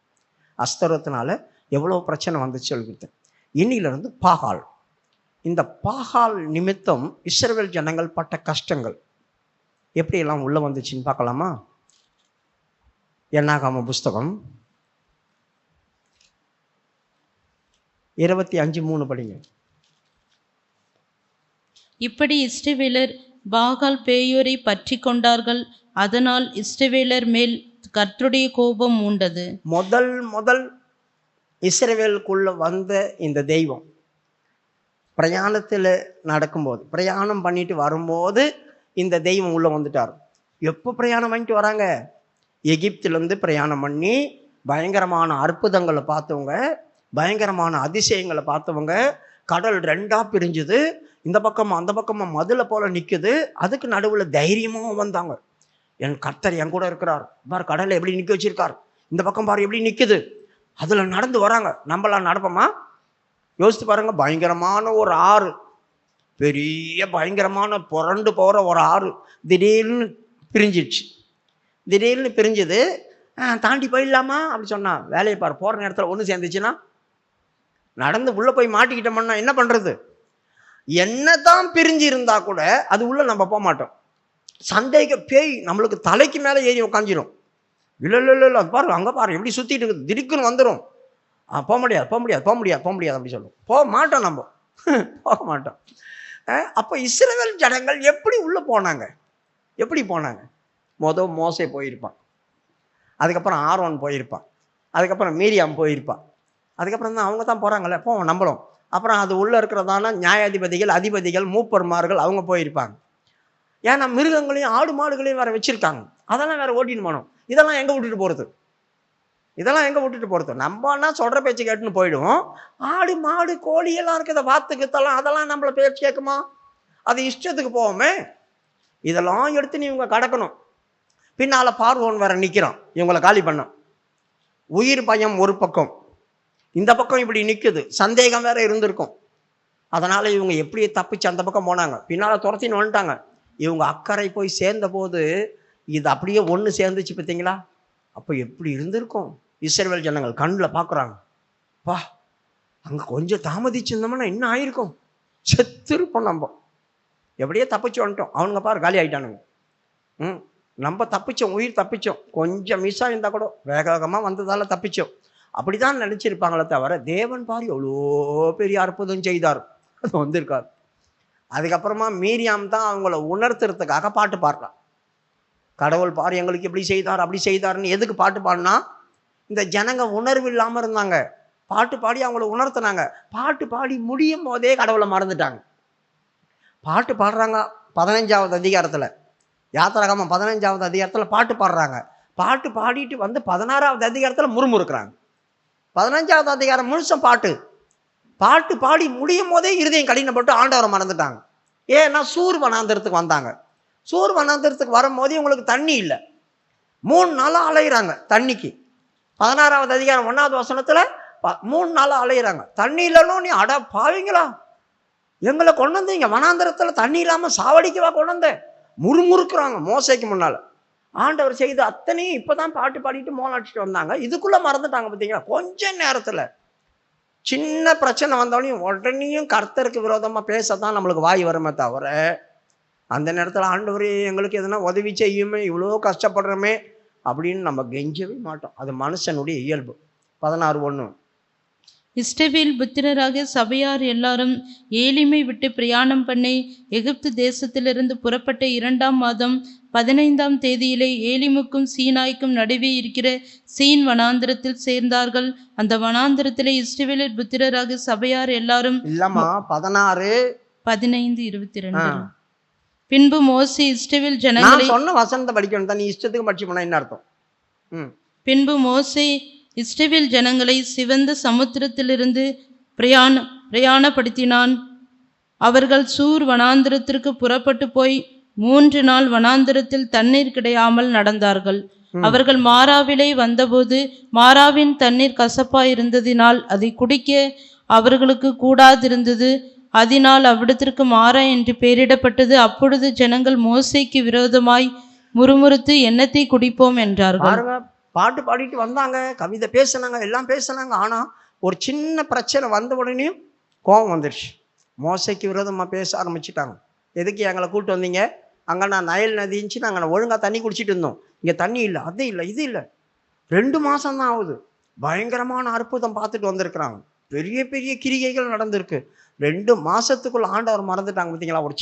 அஸ்தரோத்தினால எவ்வளவு பிரச்சனை வந்துச்சு சொல்லி கொடுத்தேன். இன்னிலிருந்து பாகால். இந்த பாகால் நிமித்தம் இஸ்ரவேல் ஜனங்கள் பட்ட கஷ்டங்கள் எப்படியெல்லாம் உள்ளே வந்துச்சுன்னு பார்க்கலாமா? என்னாகாம புஸ்தகம் 25:3 படிங்க. இப்படி இஸ்ரவேலர் பாகால் பேயோரை பற்றி கொண்டார்கள், அதனால் இஸ்ரவேலர் மேல் கர்த்தருடைய கோபம் மூண்டது. முதல் இஸ்ரவேலுக்குள்ள வந்த இந்த தெய்வம் பிரயாணத்தில் நடக்கும்போது, பிரயாணம் பண்ணிட்டு வரும்போது இந்த தெய்வம் உள்ள வந்துட்டார். எப்போ பிரயாணம் பண்ணிட்டு வராங்க? எகிப்திலேருந்து பிரயாணம் பண்ணி பயங்கரமான அற்புதங்களை பார்த்தவங்க, பயங்கரமான அதிசயங்களை பார்த்தவங்க. கடல் 2ஆ பிரிஞ்சுது, இந்த பக்கமும் அந்த பக்கமும் மதுளை போல நிற்குது. அதுக்கு நடுவில் தைரியமாக வந்தாங்க, என் கர்த்தர் என் கூட இருக்கிறார் பாரு, கடலை எப்படி நிற்க வச்சிருக்கார், இந்த பக்கம் பாரு எப்படி நிற்குது. அதில் நடந்து வராங்க. நம்மளாம் நடப்போமா? யோசித்து பாருங்க. பயங்கரமான ஒரு ஆறு, பெரிய பயங்கரமான புரண்டு போகிற ஒரு ஆறு திடீர்னு பிரிஞ்சிடுச்சு. திடீர்னு பிரிஞ்சுது. தாண்டி போயிடலாமா அப்படி சொன்னா, வேலையை பாரு, போகிற நேரத்தில் ஒன்று சேர்ந்துச்சுன்னா நடந்து உள்ளே போய் மாட்டிக்கிட்டோம்னா என்ன பண்ணுறது? என்னதான் பிரிஞ்சு இருந்தா கூட அது உள்ளே நம்ம போக மாட்டோம். சந்தேக பேய் நம்மளுக்கு தலைக்கு மேலே ஏறி உட்காந்துரும். இல்லை அது பாரு, அங்கே பாரு எப்படி சுற்றிட்டு இருக்குது, திடுக்குன்னு வந்துடும். போக முடியாது அப்படி சொல்லுவோம். போக மாட்டோம், நம்ம போக மாட்டோம். அப்போ இஸ்ரவேல் ஜனங்கள் எப்படி உள்ளே போனாங்க? எப்படி போனாங்க? மோசே போயிருப்பான், அதுக்கப்புறம் ஆரோன் போயிருப்பான், அதுக்கப்புறம் மீரியாம் போயிருப்பான், அதுக்கப்புறம் தான் அவங்க தான் போகிறாங்கல்ல, போவோம் நம்மளும். அப்புறம் அது உள்ளே இருக்கிறதான நியாயாதிபதிகள், அதிபதிகள், மூப்பர்மார்கள் அவங்க போயிருப்பாங்க. ஏன்னா மிருகங்களையும் ஆடு மாடுகளையும் வேறு வச்சுருக்காங்க, அதெல்லாம் வேறு ஓட்டின்னு போனோம். இதெல்லாம் எங்கே விட்டுட்டு போகிறது? நம்மனா சொல்கிற பேச்சு கேட்டுன்னு போயிடுவோம். ஆடு மாடு கோழி எல்லாம் இருக்குது, வாத்துக்குத்தெல்லாம், அதெல்லாம் நம்மளை பேச்சு கேட்குமா? அது இஷ்டத்துக்கு போவோமே. இதெல்லாம் எடுத்து நீ இவங்க கடக்கணும். பின்னால் பார்வோன் வேற நிற்கிறான், இவங்களை காலி பண்ணோம். உயிர் பயம் ஒரு பக்கம், இந்த பக்கம் இப்படி நிற்குது, சந்தேகம் வேற இருந்திருக்கும். அதனால் இவங்க எப்படி தப்பிச்சு அந்த பக்கம் போனாங்க, பின்னால் துரத்தின்னு வந்துட்டாங்க. இவங்க அக்கறை போய் சேர்ந்த போது இது அப்படியே ஒன்று சேர்ந்துச்சு பார்த்தீங்களா? அப்போ எப்படி இருந்திருக்கும்? இஸ்ரவேல் ஜனங்கள் கண்ணில் பார்க்குறாங்க, பா அங்கே கொஞ்சம் தாமதிச்சிருந்தோம்னா என்ன ஆயிருக்கும், செத்துருப்போம் நம்ம. எப்படியே தப்பிச்சு வந்துட்டோம். அவனுங்க பாரு காலி ஆகிட்டானுங்க. நம்ம தப்பிச்சோம், உயிர் தப்பிச்சோம், கொஞ்சம் மிஸ் ஆகியிருந்தா கூட வேக வேகமாக வந்ததால் தப்பிச்சோம், அப்படி தான் நினச்சிருப்பாங்களே தவிர தேவன் பாரு எவ்வளோ பெரிய அற்புதம் செய்தார் அது வந்திருக்காரு. அதுக்கப்புறமா மீரியாம் தான் அவங்கள உணர்த்துறதுக்காக பாட்டு பாடுறான். கடவுள் பாரு எங்களுக்கு இப்படி செய்தார் அப்படி செய்தார்னு எதுக்கு பாட்டு பாடினா, இந்த ஜனங்க உணர்வு இல்லாமல் இருந்தாங்க, பாட்டு பாடி அவங்கள உணர்த்தினாங்க. பாட்டு பாடி முடியும் போதே கடவுளை மறந்துட்டாங்க. பாட்டு பாடுறாங்க 15வது அதிகாரத்தில், யாத்திராகமம் 15வது அதிகாரத்தில் பாட்டு பாடுறாங்க. பாட்டு பாடிட்டு வந்து 16வது அதிகாரத்தில் முறுமுறுக்கிறாங்க. 15வது அதிகாரம் முழுசும் பாட்டு. பாட்டு பாடி முடியும் போதே இருதயம் கடினப்பட்டு ஆண்டவரை மறந்துட்டாங்க. ஏன்னா சூர் வனாந்திரத்துக்கு வந்தாங்க. சூர் வனாந்திரத்துக்கு வரும்போதே உங்களுக்கு தண்ணி இல்லை, 3 நாளாக அலையிறாங்க தண்ணிக்கு. 16வது அதிகாரம் 1வது வசனத்தில் 3 நாளாக அலையிறாங்க, தண்ணி இல்லைன்னு. நீ அட பாவீங்களா, எங்களை கொண்டு வந்து இங்கே வனாந்திரத்தில் தண்ணி இல்லாமல் சாவடிக்கவா கொண்டு வந்த, முறுமுறுக்குறாங்க மோசைக்கு முன்னால். ஆண்டவர் செய்து அத்தனையும் இப்போ தான் பாட்டு பாடிட்டு மோலாடிச்சுட்டு வந்தாங்க, இதுக்குள்ளே மறந்துட்டாங்க. பார்த்தீங்களா, கொஞ்ச நேரத்தில் சின்ன பிரச்சனை வந்தாலும் உடனேயும் கர்த்தருக்கு விரோதமாக பேசத்தான் நம்மளுக்கு வாய் வருமே தவிர, அந்த நேரத்தில் ஆண்டவரே எங்களுக்கு எதனா உதவி செய்யுமே, இவ்வளோ கஷ்டப்படுறோமே அப்படின்னு நம்ம கெஞ்சவே மாட்டோம். அது மனுஷனுடைய இயல்பு. 16:1. இஸ்ரவேல் புத்திரராக சபையார் எல்லாரும் ஏலிமை விட்டு பிரயாணம் பண்ணி எகிப்து தேசத்திலிருந்து புறப்பட்ட 2ஆம் மாதம் 15ஆம் தேதியிலே ஏலிமுக்கும் சீனாய்க்கும் நடுவே இருக்கிற சீன் வனாந்திரத்தில் சேர்ந்தார்கள். அந்த வனாந்திரத்திலே இஸ்ரவேலர் புத்திரராக சபையார் எல்லாரும் இல்லம்மா 16 15:22. பின்பு மோசே இஸ்ரவேல் ஜனங்களை, நான் சொன்ன வசனத்தை படிக்கணும் தான், நீ இஷ்டத்துக்கு படிச்சு போனா என்ன அர்த்தம்? பின்பு மோசே இஸ்ரவேல் ஜனங்களை சிவந்த சமுத்திரத்திலிருந்து பிரயாணப்படுத்தினான். அவர்கள் சூர் வனாந்திரத்திற்கு புறப்பட்டு போய் 3 நாள் வனாந்திரத்தில் தண்ணீர் கிடையாமல் நடந்தார்கள். அவர்கள் மாராவிலே வந்தபோது மாராவின் தண்ணீர் கசப்பாயிருந்ததினால் அதை குடிக்க அவர்களுக்கு கூடாதிருந்தது. அதனால் அவ்விடத்திற்கு மாறா என்று பெயரிடப்பட்டது. அப்பொழுது ஜனங்கள் மோசேக்கு விரோதமாய் முறுமுறுத்து எண்ணத்தை குடிப்போம் என்றார்கள். பாட்டு பாடிட்டு வந்தாங்க, கவிதை பேசினாங்க, எல்லாம் பேசினாங்க. ஆனால் ஒரு சின்ன பிரச்சனை வந்த உடனே கோபம் வந்துடுச்சு. மோசைக்கு விரோதமாக பேச ஆரம்பிச்சிட்டாங்க. எதுக்கு எங்களை கூப்பிட்டு வந்தீங்க? அங்கே நான் நயல் நதி இருந்துச்சு, நாங்கள் ஒழுங்காக தண்ணி குடிச்சிட்டு இருந்தோம், இங்கே தண்ணி இல்லை, அது இல்லை, இது இல்லை. 2 மாதம் தான் ஆகுது, பயங்கரமான அற்புதம் பார்த்துட்டு வந்திருக்கிறாங்க, பெரிய பெரிய கிரிகைகள் நடந்திருக்கு. 2 மாதத்துக்குள்ள ஆண்டவர் மறந்துட்டாங்க. பார்த்தீங்களா, ஒரு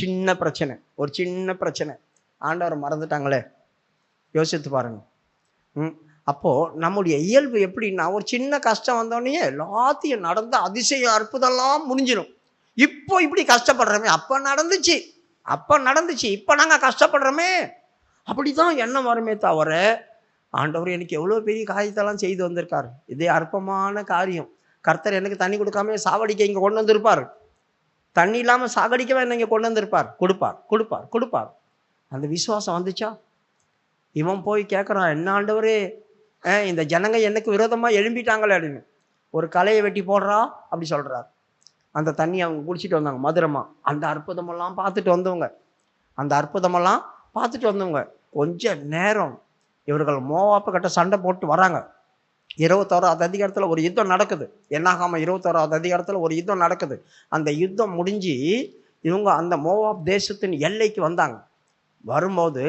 சின்ன பிரச்சனை ஆண்டவர் மறந்துட்டாங்களே. யோசித்து பாருங்க. அப்போது நம்முடைய இயல்பு எப்படின்னா, ஒரு சின்ன கஷ்டம் வந்தோடனே எல்லாத்தையும் நடந்த அதிசய அற்புதம்லாம் முடிஞ்சிடும். இப்போ இப்படி கஷ்டப்படுறோமே, அப்போ நடந்துச்சு, இப்போ நாங்கள் கஷ்டப்படுறோமே, அப்படி தான் எண்ணம் வருமே தவிர, ஆண்டவர் எனக்கு எவ்வளோ பெரிய காரியத்தெல்லாம் செய்து வந்திருக்காரு, இதே அற்பமான காரியம். கர்த்தர் எனக்கு தண்ணி கொடுக்காம சாவடிக்க இங்கே கொண்டு வந்திருப்பார், தண்ணி இல்லாமல் சாகடிக்கவே என்ன இங்கே கொண்டு வந்திருப்பார். கொடுப்பார். அந்த விசுவாசம் வந்துச்சா? இவன் போய் கேட்குறான், என்ன ஆண்டவரே, இந்த ஜனங்க எனக்கு விரோதமாக எழும்பிட்டாங்களே அப்படின்னு. ஒரு கலையை வெட்டி போடுறா அப்படி சொல்கிறார். அந்த தண்ணி அவங்க குடிச்சிட்டு வந்தாங்க மதுரமாக. அந்த அற்புதமெல்லாம் பார்த்துட்டு வந்தவங்க கொஞ்ச நேரம் இவர்கள் மோவாப்பு கிட்ட சண்டை போட்டு வராங்க. 21வது அதிகாரத்தில் ஒரு யுத்தம் நடக்குது. என்னாகாம 21வது அதிகாரத்தில் ஒரு யுத்தம் நடக்குது. அந்த யுத்தம் முடிஞ்சு இவங்க அந்த மோவாப் தேசத்தின் எல்லைக்கு வந்தாங்க. வரும்போது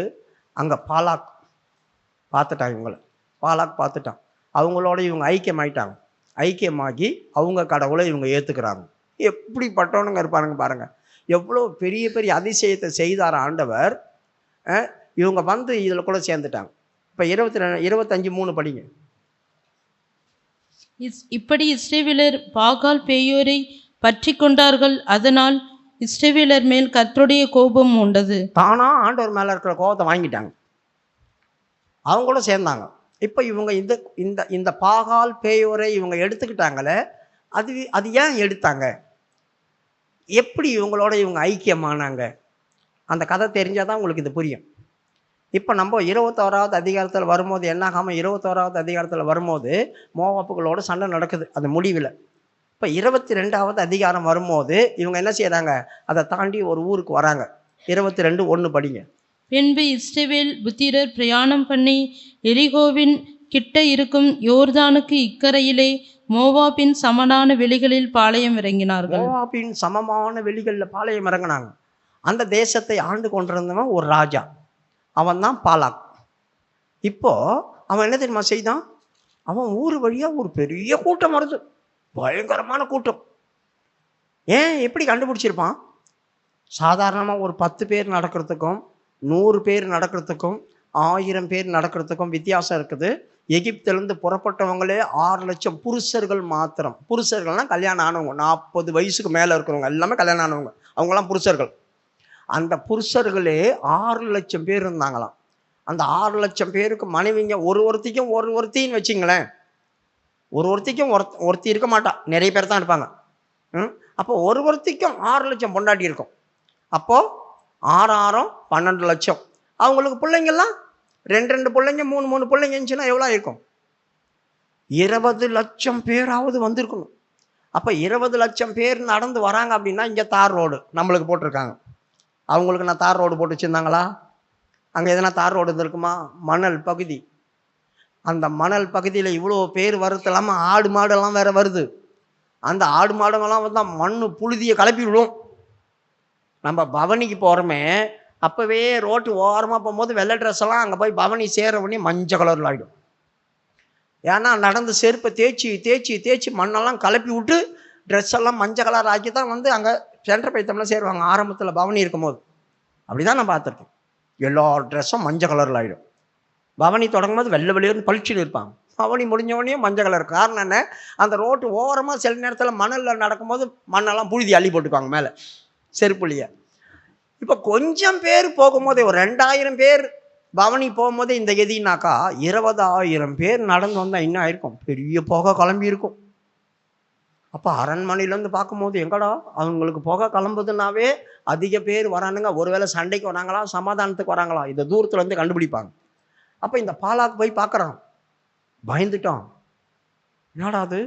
அங்கே பாலாக் பார்த்துட்டான். அவங்களோட இவங்க ஐக்கியமாகி அவங்க கடவுளை இவங்க ஏற்றுக்கிறாங்க. எப்படிப்பட்டவனுங்க இருப்பாருங்க பாருங்க, எவ்வளோ பெரிய பெரிய அதிசயத்தை செய்தார் ஆண்டவர். இவங்க வந்து இதில் கூட சேர்ந்துட்டாங்க. இப்போ 25:3 படிங்க. இப்படி இஸ்ரவேலர் பாகால் பேயோரை பற்றி கொண்டார்கள். அதனால் இஸ்ரவேலர் மேல் கர்த்தருடைய கோபம் உண்டது. தானா ஆண்டவர் மேலே இருக்கிற கோபத்தை வாங்கிட்டாங்க, அவங்களோட சேர்ந்தாங்க. இப்போ இவங்க இந்த பாகால் பேயோரை இவங்க எடுத்துக்கிட்டாங்களே, அது ஏன் எடுத்தாங்க, எப்படி இவங்களோட இவங்க ஐக்கியமானாங்க, அந்த கதை தெரிஞ்சால் தான் உங்களுக்கு இது புரியும். இப்போ நம்ம 21வது அதிகாரத்தில் வரும்போது, என்னாகாமல் 21வது அதிகாரத்தில் வரும்போது மோவாப்புகளோட சண்டை நடக்குது அந்த முடிவில். இப்போ 22வது அதிகாரம் வரும்போது இவங்க என்ன செய்கிறாங்க, அதை தாண்டி ஒரு ஊருக்கு வராங்க. 22:1 படிங்க. பின்பு இஸ்ரவேல் புத்திரர் பிரயாணம் பண்ணி எரிகோவின் கிட்ட இருக்கும் யோர்தானுக்கு இக்கரையிலே மோவாபின் சமனான வெளிகளில் பாளையம் இறங்கினார்கள். மோவாபின் சமமான வெளிகளில் பாளையம் இறங்கினாங்க. அந்த தேசத்தை ஆண்டு கொண்டிருந்தவன் ஒரு ராஜா, அவன் தான் பாலாக். இப்போ அவன் என்ன தெரியுமா செய்தான்? அவன் ஊர் வழியாக ஒரு பெரிய கூட்டம் வருது, பயங்கரமான கூட்டம். ஏன் எப்படி கண்டுபிடிச்சிருப்பான்? சாதாரணமாக ஒரு 10 பேர் நடக்கிறதுக்கும் 100 பேர் நடக்கிறதுக்கும் 1000 பேர் நடக்கிறதுக்கும் வித்தியாசம் இருக்குது. எகிப்திலிருந்து புறப்பட்டவங்களே 6 லட்சம் புருஷர்கள் மாத்திரம். புருஷர்கள்லாம் கல்யாணம் ஆனவங்க, 40 வயசுக்கு மேலே இருக்கிறவங்க எல்லாமே கல்யாணம் ஆனவங்க, அவங்களாம் புருஷர்கள். அந்த புருஷர்களே 6 லட்சம் பேர் இருந்தாங்களாம். அந்த 6 லட்சம் பேருக்கு மனைவிங்க ஒருத்திக்கும் ஒருத்தின்னு வச்சிங்களேன். ஒருத்திக்கும் ஒருத்தி இருக்க மாட்டா, நிறைய பேர் தான் இருப்பாங்க. அப்போ ஒருத்திக்கும் 6 லட்சம் பொண்டாட்டி இருக்கும். அப்போது 6 12 லட்சம். அவங்களுக்கு பிள்ளைங்கள்லாம் 2 பிள்ளைங்க 3 பிள்ளைங்க இருந்துச்சுன்னா எவ்வளோ இருக்கும்? 20 லட்சம் பேராவது வந்திருக்கணும். அப்போ 20 லட்சம் பேர் நடந்து வராங்க அப்படின்னா இங்கே தார் ரோடு நம்மளுக்கு போட்டிருக்காங்க. அவங்களுக்கு நான் தார் ரோடு போட்டு வச்சுருந்தாங்களா? அங்கே எதனா தார் ரோடு இருந்திருக்குமா? மணல் பகுதி. அந்த மணல் பகுதியில் இவ்வளோ பேர் வரது இல்லாமல் ஆடு மாடெல்லாம் வேற வருது. அந்த ஆடு மாடுங்கள்லாம் வந்தால் மண் புழுதியை கிளப்பி விடும். நம்ம பவனிக்கு போகிறோமே, அப்போவே ரோட்டு ஓரமாக போகும்போது வெள்ளை ட்ரெஸ் எல்லாம் அங்கே போய் பவனி சேர பண்ணி மஞ்சள் கலரில் ஆகிடும். ஏன்னா நடந்து செருப்பை தேய்ச்சி தேய்ச்சி தேய்ச்சி மண்ணெல்லாம் கிளப்பி விட்டு ட்ரெஸ் எல்லாம் மஞ்சள் கலர் ஆக்கி தான் வந்து அங்கே சென்ட்ரல் பைத்தம்லாம் சேருவாங்க. ஆரம்பத்தில் பவனி இருக்கும்போது அப்படி தான் நான் பார்த்துருக்கேன். எல்லா ட்ரெஸ்ஸும் மஞ்சள் கலரில் ஆகிடும். பவனி தொடங்கும் போது வெள்ளை வெளியேன்னு பளிச்சுன்னு இருப்பாங்க. பவனி முடிஞ்சவொடனே மஞ்சள் கலர். காரணம் என்ன? அந்த ரோட்டு ஓரமாக சில நேரத்தில் மணலில் நடக்கும்போது மண்ணெல்லாம் புழுதி அள்ளி போட்டுப்பாங்க மேலே செருப்புலியை. இப்போ கொஞ்சம் பேர் போகும்போதே, ஒரு 2000 பேர் பவனி போகும்போது இந்த கதினாக்கா 20,000 பேர் நடந்து வந்தால் இன்னும் ஆயிருக்கும், பெரிய புகை கிளம்பி இருக்கும். அப்போ அரண்மனையிலேருந்து பார்க்கும்போது எங்கடா அவங்களுக்கு புகை கிளம்புதுன்னாவே அதிக பேர் வரானுங்க. ஒருவேளை சண்டைக்கு வராங்களா, சமாதானத்துக்கு வராங்களா, இதை தூரத்துலேருந்து கண்டுபிடிப்பாங்க. அப்போ இந்த பாலாக்கு போய் பார்க்குறான், பயந்துட்டான். என்னடா அது?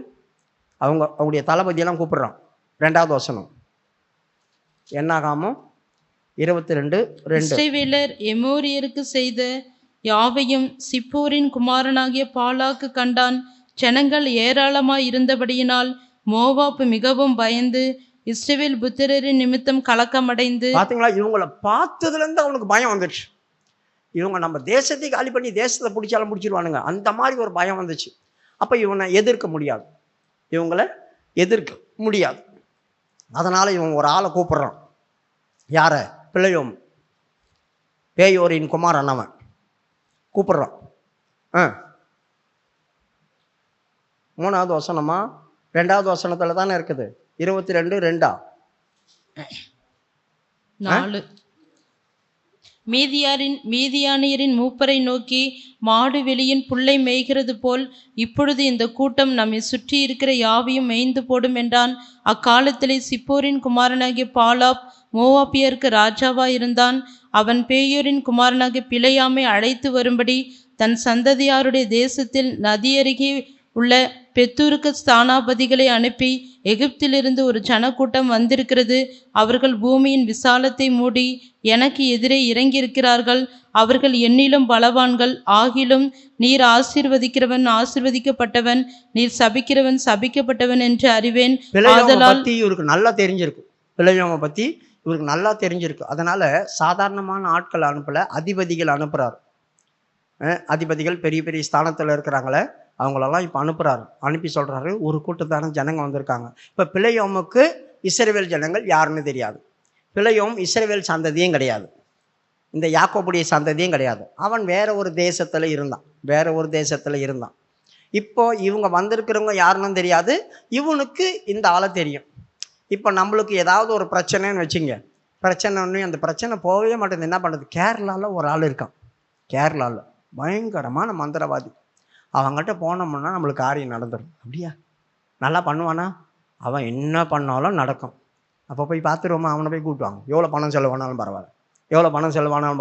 அவங்களுடைய தளபதியெல்லாம் கூப்பிடுறான். 2வது வசனம் என்னாகாமோ 22:2. இஸ்ரவேலர் எமோரியருக்கு செய்த யாவையும் சிப்போரின் குமாரனாகிய பாலாக்கு கண்டான். ஜனங்கள் ஏராளமாய் இருந்தபடியினால் மோவாப் மிகவும் பயந்து இஸ்ரவேல் புத்திரரின் நிமித்தம் கலக்கமடைந்து. பார்த்தீங்களா, இவங்களை பார்த்ததுலேருந்து அவனுக்கு பயம் வந்துடுச்சு. இவங்க நம்ம தேசத்தை காலி பண்ணி தேசத்தை பிடிச்சாலும் பிடிச்சிருவானுங்க, அந்த மாதிரி ஒரு பயம் வந்துச்சு. அப்போ இவனை எதிர்க்க முடியாது, இவங்களை எதிர்க்க முடியாது. அதனால் இவன் ஒரு ஆளை கூப்பிட்றான். யாரை? பிள்ளையோம், பேயோரின் குமாரன். அவன் கூப்பிட்றான். 3வது வசனமா 2வது வசனத்தில் தானே இருக்குது. 22:2. 4. மீதியானியரின் மூப்பரை நோக்கி, மாடு வெளியின் புல்லை மேய்கிறது போல் இப்பொழுது இந்த கூட்டம் நம்மை சுற்றி இருக்கிற யாவையும் மேய்ந்து போடும் என்றான். அக்காலத்திலே சிப்போரின் குமாரனாகிய பாலாப் மோவாபியருக்கு ராஜாவாயிருந்தான். அவன் பேயோரின் குமாரனாகிய பிலேயாமை அழைத்து வரும்படி தன் சந்ததியாருடைய தேசத்தில் நதியருகே உள்ள பெத்தூருக்கு ஸ்தானாபதிகளை அனுப்பி, எகிப்திலிருந்து ஒரு ஜனக்கூட்டம் வந்திருக்கிறது. அவர்கள் பூமியின் விசாலத்தை மூடி எனக்கு எதிரே இறங்கியிருக்கிறார்கள். அவர்கள் என்னிலும் பலவான்கள். ஆகிலும் நீர் ஆசீர்வதிக்கிறவன் ஆசீர்வதிக்கப்பட்டவன், நீர் சபிக்கிறவன் சபிக்கப்பட்டவன் என்று அறிவேன். ஆதலால் இவருக்கு நல்லா தெரிஞ்சிருக்கு. பிள்ளையோமை பற்றி இவருக்கு நல்லா தெரிஞ்சிருக்கு. அதனால சாதாரணமான ஆட்களை அனுப்பல, அதிபதிகள் அனுப்புறாரு. அதிபதிகள் பெரிய பெரிய ஸ்தானத்தில் இருக்கிறாங்களே, அவங்களெல்லாம் இப்போ அனுப்புகிறாரு. அனுப்பி சொல்கிறாரு, ஒரு கூட்டத்தான ஜனங்க வந்திருக்காங்க. இப்போ பிலேயோமுக்கு இஸ்ரவேல் ஜனங்கள் யாருன்னு தெரியாது. பிலேயோம் இஸ்ரவேல் சந்ததியும் கிடையாது, இந்த யாக்கோபுடைய சந்ததியும் கிடையாது. அவன் வேற ஒரு தேசத்தில் இருந்தான். இப்போ இவங்க வந்திருக்கிறவங்க யாருன்னு தெரியாது, இவனுக்கு இந்த ஆளை தெரியும். இப்போ நம்மளுக்கு ஏதாவது ஒரு பிரச்சனைன்னு வச்சுங்க, பிரச்சனை அந்த பிரச்சனை போகவே மாட்டேங்குது. என்ன பண்ணுறது? கேரளாவில் ஒரு ஆள் இருக்கான். கேரளாவில் பயங்கரமான மந்திரவாதி. அவங்ககிட்ட போனோம்னா நம்மளுக்கு காரியம் நடந்துடும். அப்படியா? நல்லா பண்ணுவானா? அவன் என்ன பண்ணாலும் நடக்கும். அப்போ போய் பார்த்துருவோமா? அவனை போய் கூட்டுவாங்க. எவ்வளோ பணம் செலவானாலும்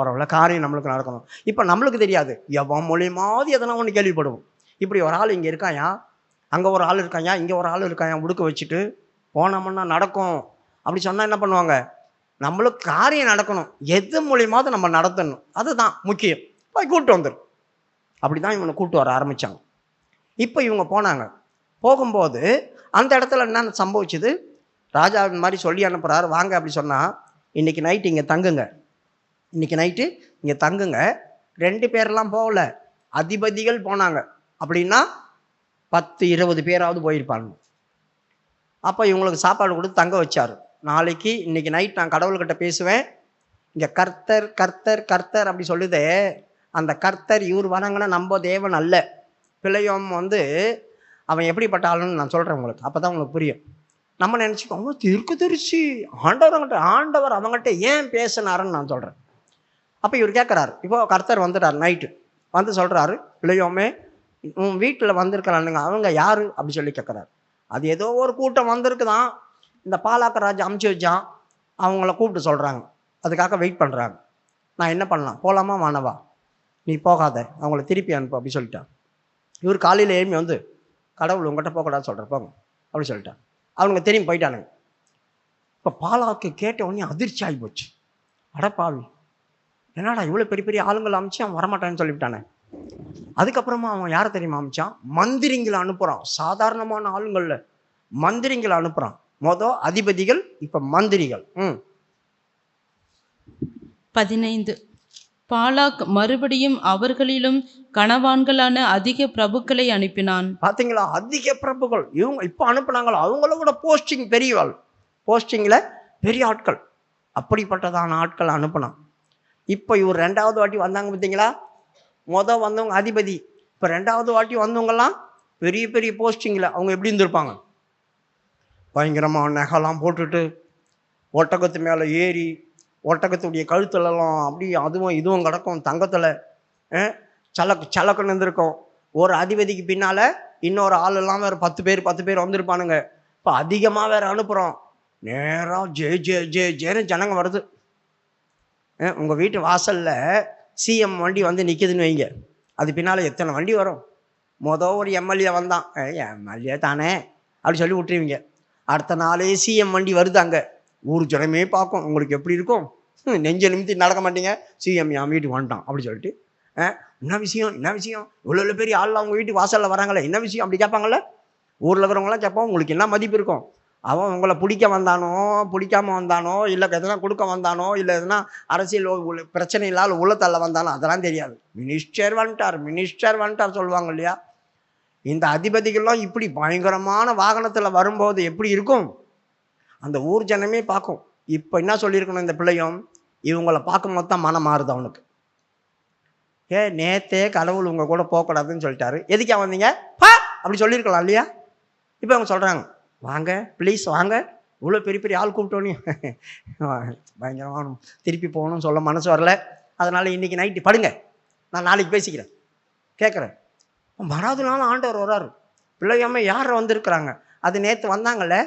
பரவாயில்ல, காரியம் நம்மளுக்கு நடக்கணும். இப்போ நம்மளுக்கு தெரியாது, எவன் மூலியமாவது எதனா ஒன்று கேள்விப்படுவோம். இப்படி ஒரு ஆள் இங்கே இருக்காயா, அங்கே ஒரு ஆள் இருக்காயா, இங்கே ஒரு ஆள் இருக்காயா, உடுக்க வச்சுட்டு போனோம்னா நடக்கும் அப்படி சொன்னால் என்ன பண்ணுவாங்க? நம்மளுக்கு காரியம் நடக்கணும், எது மூலியமாவது நம்ம நடத்தணும், அதுதான் முக்கியம். போய் கூப்பிட்டு வந்துடும். அப்படி தான் இவனை கூப்பிட்டு வர ஆரம்பித்தாங்க. இப்போ இவங்க போனாங்க. போகும்போது அந்த இடத்துல என்ன சம்பவிச்சுது? ராஜா இந்த மாதிரி சொல்லி அனுப்புகிறாரு, வாங்க அப்படி சொன்னால், இன்றைக்கி நைட்டு இங்கே தங்குங்க, 2 பேரெல்லாம் போகல, அதிபதிகள் போனாங்க அப்படின்னா 10-20 பேராவது போயிருப்பாங்க. அப்போ இவங்களுக்கு சாப்பாடு கொடுத்து தங்க வச்சார். நாளைக்கு இன்னைக்கு நைட் நான் கடவுள்கிட்ட பேசுவேன். இங்கே கர்த்தர் கர்த்தர் கர்த்தர் அப்படி சொல்லுதே, அந்த கர்த்தர் இவர் வராங்கன்னா நம்ம தேவன் அல்ல. பிள்ளையோம் அவன் எப்படிப்பட்ட ஆளுன்னு நான் சொல்கிறேன் உங்களுக்கு, அப்போ தான் உங்களுக்கு புரியும். நம்ம நினச்சிக்கோ அவங்க தீர்க்கதரிசி, ஆண்டவர் அவங்ககிட்ட ஏன் பேசினாருன்னு நான் சொல்கிறேன். அப்போ இவர் கேட்குறாரு, இப்போ கர்த்தர் வந்துட்டார் நைட்டு வந்து சொல்கிறாரு, பிள்ளையோமே உன் வீட்டில் வந்திருக்கிறானுங்க, அவங்க யார் அப்படி சொல்லி கேட்குறாரு. அது ஏதோ ஒரு கூட்டம் வந்திருக்குதான், இந்த பாலாக்க ராஜா அமுச்சு வச்சான், அவங்கள கூப்பிட்டு சொல்கிறாங்க, அதுக்காக வெயிட் பண்ணுறாங்க. நான் என்ன பண்ணலாம், போகலாமா வானவா? நீ போகாத, அவங்கள திருப்பி அனுப்பு அப்படி சொல்லிட்டான். இவர் காலையில் எழுப்பி கடவுள் உங்கள்கிட்ட போகக்கூடாது சொல்கிறேன், போங்க அப்படி சொல்லிட்டான். அவங்க திரும்பி போயிட்டானுங்க. இப்போ பாலாக்கு கேட்ட உடனே அதிர்ச்சி ஆகி போச்சு. அடப்பாவி, என்னடா இவ்வளோ பெரிய பெரிய ஆளுங்களை அமைச்சு அவன் வரமாட்டான்னு சொல்லிவிட்டானே. அதுக்கப்புறமா அவன் யாரை தெரியுமா அமைச்சான்? மந்திரிங்களை அனுப்புகிறான். சாதாரணமான ஆளுங்களில் மந்திரிங்களை அனுப்புகிறான். அதிபதிகள், இப்போ மந்திரிகள். 15. பாலாக் மறுபடியும் அவர்களிலும் கனவான்களான அதிக பிரபுக்களை அனுப்பினான். பார்த்தீங்களா, அதிக பிரபுக்கள் இவங்க இப்போ அனுப்புனாங்களோ, அவங்களோட போஸ்டிங் பெரிய ஆள், போஸ்டிங்கில் பெரிய ஆட்கள், அப்படிப்பட்டதான ஆட்கள் அனுப்புனான். இப்போ இவர் 2வது வாட்டி வந்தாங்க பார்த்தீங்களா, வந்தவங்க அதிபதி, இப்போ 2வது வாட்டி வந்தவங்கெல்லாம் பெரிய பெரிய போஸ்டிங்கில். அவங்க எப்படி இருந்திருப்பாங்க? பயங்கரமாக நகைலாம் போட்டுட்டு, ஒட்டகத்து மேலே ஏறி, ஒட்டகத்துடைய கழுத்துலலாம் அப்படி அதுவும் இதுவும் கிடக்கும், தங்கத்தில் சலக்குன்னு இருந்திருக்கும். ஒரு அதிபதிக்கு பின்னால் இன்னொரு ஆளெல்லாம் வேறு 10 பேர் வந்திருப்பானுங்க. இப்போ அதிகமாக வேறு அனுப்புகிறோம். நேராக ஜே ஜனங்க வருது. உங்கள் வீட்டு வாசலில் சிஎம் வண்டி நிற்கிதுன்னு வைங்க, அது பின்னால் எத்தனை வண்டி வரும்? ஒரு எம்எல்ஏ வந்தான், எம்எல்ஏ தானே அப்படி சொல்லி விட்டுருவீங்க. அடுத்த நாளே சிஎம் வண்டி வருது, அங்கே ஊர் ஜனமே பார்க்கும். உங்களுக்கு எப்படி இருக்கும்? நெஞ்ச நிமித்தி நடக்க மாட்டீங்க, சிஎம் என் வீட்டுக்கு வந்துட்டான் அப்படி சொல்லிட்டு, என்ன விஷயம் இவ்வளோ பெரிய ஆள் அவங்க வீட்டுக்கு வாசலில் வராங்களே, என்ன விஷயம் அப்படி கேட்பாங்கள்ல. ஊரில் இருக்கிறவங்களாம் கேட்போம், உங்களுக்கு என்ன மதிப்பு இருக்கும்? அவன் உங்களை பிடிக்க வந்தானோ பிடிக்காமல் வந்தானோ, இல்லை எதனா கொடுக்க வந்தானோ, இல்லை எதனா அரசியல் பிரச்சனை இல்லாத உள்ளத்தள்ள வந்தானோ, அதெல்லாம் தெரியாது. மினிஸ்டர் வந்துட்டார் சொல்லுவாங்க இல்லையா. இந்த அதிபதிகள்லாம் இப்படி பயங்கரமான வாகனத்தில் வரும்போது எப்படி இருக்கும்? அந்த ஊர் ஜனமே பார்க்கும். இப்போ என்ன சொல்லியிருக்கணும் இந்த பிள்ளையும், இவங்களை பார்க்கும்போது தான் மனம் மாறுது அவனுக்கு. நேத்தே கடவுள் உங்கள் கூட போகக்கூடாதுன்னு சொல்லிட்டாரு, எதுக்கா வந்தீங்க அப்படி சொல்லியிருக்கலாம் இல்லையா. இப்போ அவங்க சொல்கிறாங்க, வாங்க ப்ளீஸ் வாங்க, இவ்வளோ பெரிய பெரிய ஆள் கூப்பிட்டோன்னே பயங்கரமான திருப்பி போகணும்னு சொல்ல மனசு வரல. அதனால் இன்றைக்கி நைட்டு படுங்க, நான் நாளைக்கு பேசிக்கிறேன். கேட்குறேன், வராது நாள் ஆண்டவர் வர்றாரு. பிள்ளையாம யார் வந்திருக்கிறாங்க, அது நேற்று வந்தாங்கல்ல,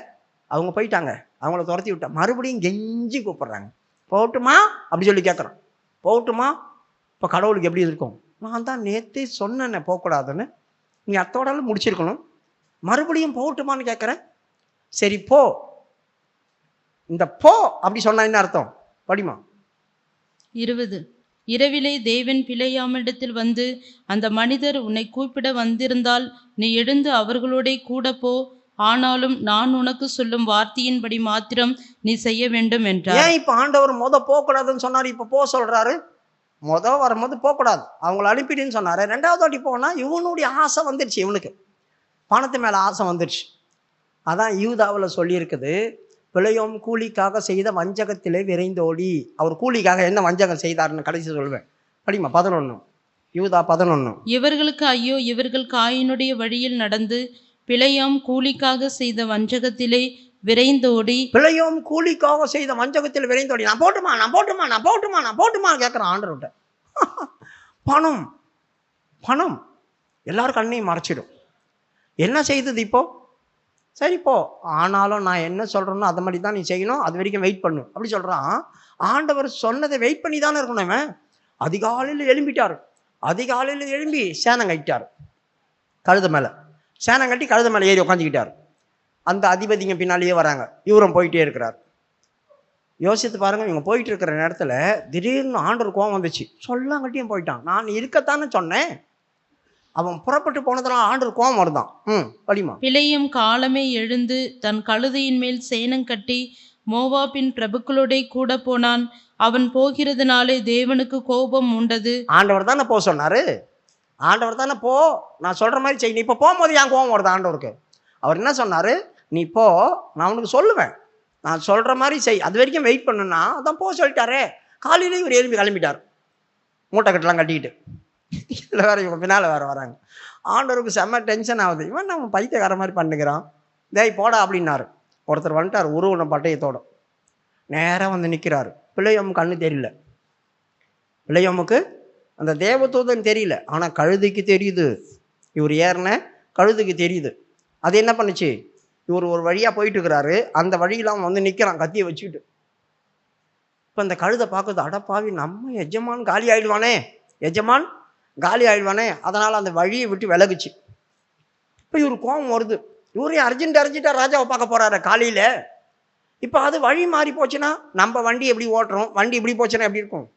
அவங்க போயிட்டாங்க, அவங்கள துரத்தி விட்டா, மறுபடியும் கெஞ்சி கூப்பிட்றாங்க, போகட்டுமா அப்படி சொல்லி கேட்குறான். போகட்டுமா? இப்போ கடவுளுக்கு எப்படி இருக்கும்? நான் தான் நேற்றே சொன்னேன்னே போகக்கூடாதுன்னு, நீ அத்தோடாலும் முடிச்சிருக்கணும், மறுபடியும் போகட்டுமான்னு கேட்குறேன். சரி போ, இந்த போ அப்படி சொன்னா என்ன அர்த்தம்? படிமா. 20. இரவிலே தேவன் பிலேயாமிடத்தில் வந்து, அந்த மனிதர் உன்னை கூப்பிட வந்திருந்தால் நீ எழுந்து அவர்களோட கூட போ, ஆனாலும் நான் உனக்கு சொல்லும் வார்த்தையின்படி மாத்திரம் நீ செய்ய வேண்டும் என்றார். ஏன் இப்போ ஆண்டவர் போகக்கூடாதுன்னு சொன்னார், இப்போ போ சொல்றாரு? வரும்போது போகக்கூடாது, அவங்கள அனுப்பிடுன்னு சொன்னாரு. 2வது வாட்டி போனா இவனுடைய ஆசை வந்துருச்சு, இவனுக்கு பணத்து மேலே ஆசை வந்துருச்சு. அதான் யூதாவில் சொல்லியிருக்குது, பிழையோம் கூலிக்காக செய்த வஞ்சகத்திலே விரைந்தோடி. அவர் கூலிக்காக என்ன வஞ்சகம் செய்தார்னு கடைசி சொல்வேன். படிமா 11, யூதா 11. இவர்களுக்கு ஐயோ, இவர்கள் காயினுடைய வழியில் நடந்து பிழையோம் கூலிக்காக செய்த வஞ்சகத்திலே விரைந்தோடி. பிழையோம் கூலிக்காக செய்த வஞ்சகத்தில் விரைந்தோடி. நான் போட்டுமா கேட்குறான் ஆண்டவர்கிட்ட. பணம் பணம் எல்லாரும் கண்ணையும் மறைச்சிடும். என்ன செய்தது இப்போ? சரி போ, ஆனாலும் நான் என்ன சொல்கிறேனோ அதை மாதிரி தான் நீ செய்யணும், அது வரைக்கும் வெயிட் பண்ணு அப்படி சொல்கிறான். ஆண்டவர் சொன்னதை வெயிட் பண்ணி தானே இருக்கணும். இவன் அதிகாலையில் எழும்பிட்டார், அதிகாலையில் எழும்பி சேனம் கட்டிட்டார், கழுத மேலே சேனம் கட்டி கழுத மேலே ஏறி உட்காந்துக்கிட்டார். அந்த அதிபதிங்க பின்னாலேயே வராங்க, இவரும் போயிட்டே இருக்கிறார். யோசித்து பாருங்க, இவங்க போயிட்டு இருக்கிற நேரத்தில் திடீர்னு ஆண்டவர் கோவம் வந்துச்சு, சொல்லாங்கட்டியும் போயிட்டான். நான் இருக்கத்தானே சொன்னேன். அவன் புறப்பட்டு போனதெல்லாம் ஆண்டவர் கோவம் வருதான். படிமா. பிழையும் காலமே எழுந்து தன் கழுதையின் மேல் சேனம் கட்டி மோவாபின் பிரபுக்களோட கூட போனான். அவன் போகிறதுனாலே தேவனுக்கு கோபம் உண்டது. ஆண்டவர் தானே போக சொன்னாரு, ஆண்டவர் தானே போ, நான் சொல்கிற மாதிரி செய். நீ இப்போ போகும்போது என் கோவம் வருது ஆண்டவருக்கு. அவர் என்ன சொன்னார், நீ போ, நான் உனக்கு சொல்லுவேன், நான் சொல்கிற மாதிரி செய், அது வரைக்கும் வெயிட் பண்ணுன்னா அதான் போ சொல்லிட்டாரே. காலையிலேயே இவர் எழுப்பி கிளம்பிட்டார், மூட்டை கட்டெல்லாம் கட்டிக்கிட்டு. இல்லை வேறு இவங்க பின்னால் வேறு வராங்க. ஆண்டவருக்கு செம்ம டென்ஷன் ஆகுது, இவன் நம்ம பைத்தியக்கார மாதிரி பண்ணுகிறான், டேய் போடா அப்படின்னாரு. ஒருத்தர் வந்துட்டார் உருவன பட்டயத்தோட, நேராக வந்து நிற்கிறாரு. பிள்ளையோமு கண்ணு தெரியல, பிள்ளையோமுக்கு அந்த தேவதூதன் தெரியல, ஆனால் கழுதைக்கு தெரியுது, இவர் ஏறின கழுதைக்கு தெரியுது. அது என்ன பண்ணுச்சு, இவர் ஒரு வழியாக போயிட்டு இருக்கிறாரு, அந்த வழியில் அவன் வந்து நிற்கிறான் கத்தியை வச்சுக்கிட்டு. இப்போ அந்த கழுதை பார்க்குது, அடப்பாவி நம்ம எஜமான் காலி ஆயிடுவானே, எஜமான் காலி ஆயிடுவானே, அதனால் அந்த வழியை விட்டு விலகுச்சு. இப்போ இவர் கோபம் வருது, இவரையும் அர்ஜென்ட்டாக ராஜாவை பார்க்க போகிறாரு காலையில். இப்போ அது வழி மாறி போச்சுன்னா நம்ம வண்டி எப்படி ஓட்டுறோம், வண்டி இப்படி போச்சுன்னா எப்படி இருக்கும்?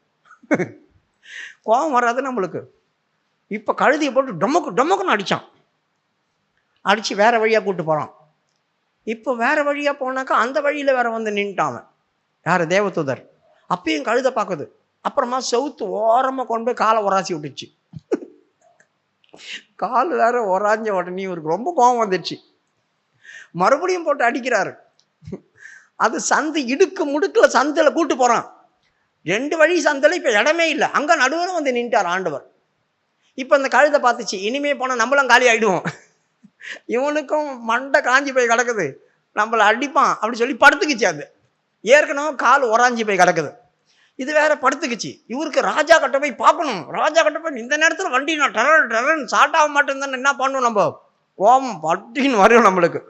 கோபம் வராது நம்மளுக்கு. இப்போ கழுதியை போட்டு டொமக்குன்னு அடித்தான், அடித்து வேறு வழியாக கூப்பிட்டு போகிறான். இப்போ வேறு வழியாக போனாக்கா அந்த வழியில் வேற வந்து நின்ட்டான் யார், தேவதூதர். அப்பயும் கழுதை பார்க்குது, அப்புறமா செவுத்து ஓரமாக கொண்டு போய் காலை உராசி விட்டுச்சு. கால் வேற உராஞ்ச உடனே இவருக்கு ரொம்ப கோபம் வந்துடுச்சு, மறுபடியும் போட்டு அடிக்கிறாரு. அது சந்து இடுக்கு முடுக்கில் சந்தில் கூட்டு போகிறான், 2 வழி சந்தில் இப்போ இடமே இல்லை, அங்கே நடுவில் வந்து நின்ட்டார் ஆண்டவர். இப்போ அந்த கழுதை பார்த்துச்சு, இனிமே போனால் நம்மளும் காலி ஆகிடுவோம், இவனுக்கும் மண்டை காஞ்சி போய் கிடக்குது, நம்மளை அடிப்பான் அப்படி சொல்லி படுத்துக்குச்சு. அது ஏற்கனவே கால் உராஞ்சி போய் கிடக்குது, இது வேற படுத்துக்குச்சு. இவருக்கு ராஜா கிட்ட போய் பார்க்கணும், ராஜா கிட்ட போய் இந்த நேரத்தில் வண்டி நான் டரன் ஸ்டார்ட் ஆக மாட்டேன்னு என்ன பண்ணுவோம், நம்ம கோபம் பட்டின்னு வரும் நம்மளுக்கு.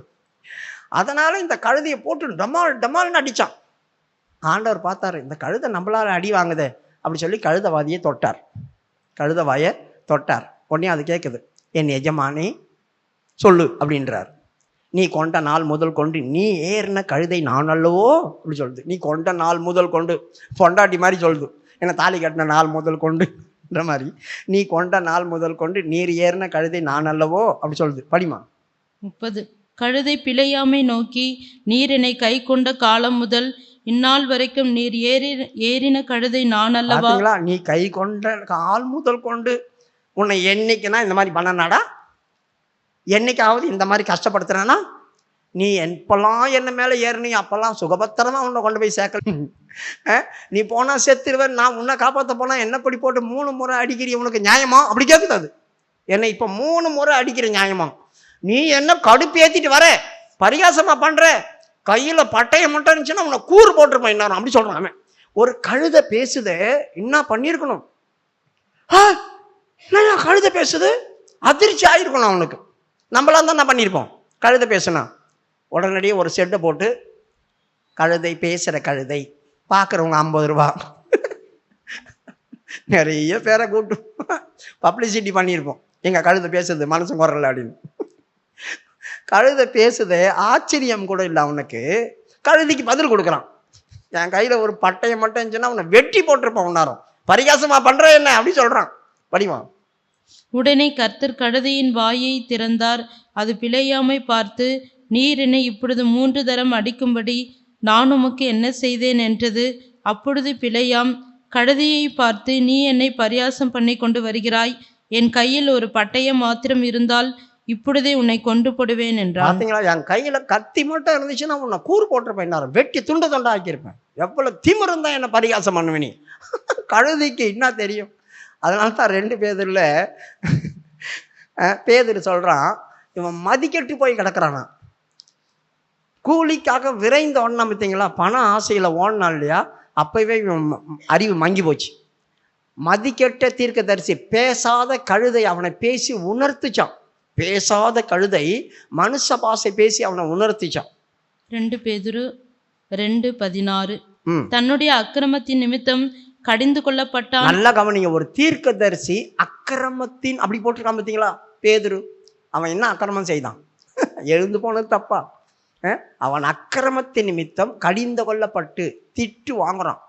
அதனால இந்த கழுதையை போட்டு டமால்னு அடித்தான். ஆண்டவர் பார்த்தாரு, இந்த கழுதை நம்மளால அடி வாங்குதே அப்படி சொல்லி கழுதைவாதியை தொட்டார், கழுதைவாயை தொட்டார். உடனே அது கேட்குது, என் எஜமானே சொல்லு அப்படின்றார். நீ கொண்ட நாள் முதல் கொண்டு நீ ஏறின கழுதை நான் அல்லவோ அப்படி சொல்லுது. நீ கொண்ட நாள் முதல் கொண்டு, பொண்டாட்டி மாதிரி சொல்லுது, ஏன்னா தாலி கட்டின நாள் முதல் கொண்டுன்ற மாதிரி, நீ கொண்ட நாள் முதல் கொண்டு நீர் ஏறின கழுதை நான் அல்லவோ அப்படி சொல்லுது. படிமா. 30. கழுதை பிழையாமை நோக்கி, நீர் என்னை கை கொண்ட காலம் முதல் இந்நாள் வரைக்கும் நீர் ஏறின கழுதை நான் அல்லவா? நீ கை கொண்ட கால் முதல் கொண்டு உன்னை என்னைக்குன்னா இந்த மாதிரி பண்ணனாடா, என்னைக்காவது இந்த மாதிரி கஷ்டப்படுத்துறேன்னா, நீ எப்பெல்லாம் என்ன மேலே ஏறினி அப்பெல்லாம் சுகபத்திரமா உன்னை கொண்டு போய் சேர்க்கல, நீ போனா செத்துருவேன், நான் உன்னை காப்பாற்ற போனா என்ன படி போட்டு 3 முறை அடிக்கிற உனக்கு நியாயமா அப்படி கேட்குது. அது என்னை இப்போ 3 முறை அடிக்கிற நியாயமா, நீ என்ன கடுப்பு ஏற்றிட்டு வர, பரிகாசமா பண்ற, கையில் பட்டையம் மட்டும் இருந்துச்சுன்னா உன்னை கூறு போட்டிருப்பேன் என்ன அப்படி சொல்றான். ஒரு கழுதை பேசுது, என்ன பண்ணியிருக்கணும், கழுதை பேசுது, அதிர்ச்சி ஆயிருக்கணும் அவனுக்கு. நம்மளாம் தான் என்ன பண்ணியிருப்போம், கழுதை பேசுனா உடனடியே ஒரு செட்டை போட்டு கழுதை பேசுகிற கழுதை பார்க்குறவங்க 50 ரூபா நிறைய பேரை கூப்பிட்டு பப்ளிசிட்டி பண்ணியிருப்போம், எங்கள் கழுதை பேசுது மனசு குறல அப்படின்னு. கழுதை பேசுது, ஆச்சரியம் கூட இல்லை அவனுக்கு. கழுதைக்கு பதில் கொடுக்குறான், என் கையில் ஒரு பட்டையை மட்டும் இருந்துச்சுன்னா உன்னை வெட்டி போட்டிருப்பான் உன்னாரும், பரிகாசமா பண்ற என்ன அப்படி சொல்றான். படிமா. உடனே கர்த்தர் கழுதையின் வாயை திறந்தார், அது பிழையாமை பார்த்து, நீர் என்னை இப்பொழுது 3 தரம் அடிக்கும்படி நான் உமக்கு என்ன செய்தேன் என்றது. அப்பொழுது பிழையாம் கழுதையை பார்த்து, நீ என்னை பரியாசம் பண்ணி கொண்டு வருகிறாய், என் கையில் ஒரு பட்டயம் மாத்திரம் இருந்தால் இப்பொழுதே உன்னை கொண்டு போடுவேன் என்றார். பார்த்தீங்களா, என் கையில கத்தி மட்டும் இருந்துச்சுன்னா உன்னை கூறு போட்டிருப்பேன், வெட்டி துண்டு துண்டா ஆக்கியிருப்பேன். எவ்வளவு திமிரு இருந்தா என்ன பரிகாசம் பண்ணுவேன் நீ. கழுதைக்கு என்ன தெரியும். அதனால தான் 2 பேதுல பேதுரு சொல்றான், இவன் மதிக்கெட்டு போய் கிடக்குறானா, கூலிக்காக விரைந்த ஒன்னா பார்த்தீங்களா, பண ஆசையில ஓடனா இல்லையா, அப்பவே அறிவு மங்கி போச்சு. மதிக்கெட்ட தீர்க்கதரிசி பேசாத கழுதை அவனை பேசி உணர்த்துச்சான், பேசாத கழுதை மனுஷ பாசை பேசி அவனை உணர்த்திச்சான். 2 பேதுரு 2:16. தன்னுடைய அக்கிரமத்தின் நிமித்தம் கடிந்து கொள்ளப்பட்டான். நல்லா கவனிங்க, ஒரு தீர்க்கதரிசி அக்கிரமத்தின் அப்படி போட்டிருக்கான் பார்த்தீங்களா. பேதுரு அவன் என்ன அக்கிரமம் செய்தான், எழுந்து போனது தப்பா, அவன் அக்கிரமத்தின் நிமித்தம் கடிந்து கொள்ளப்பட்டு திட்டு வாங்குறான்.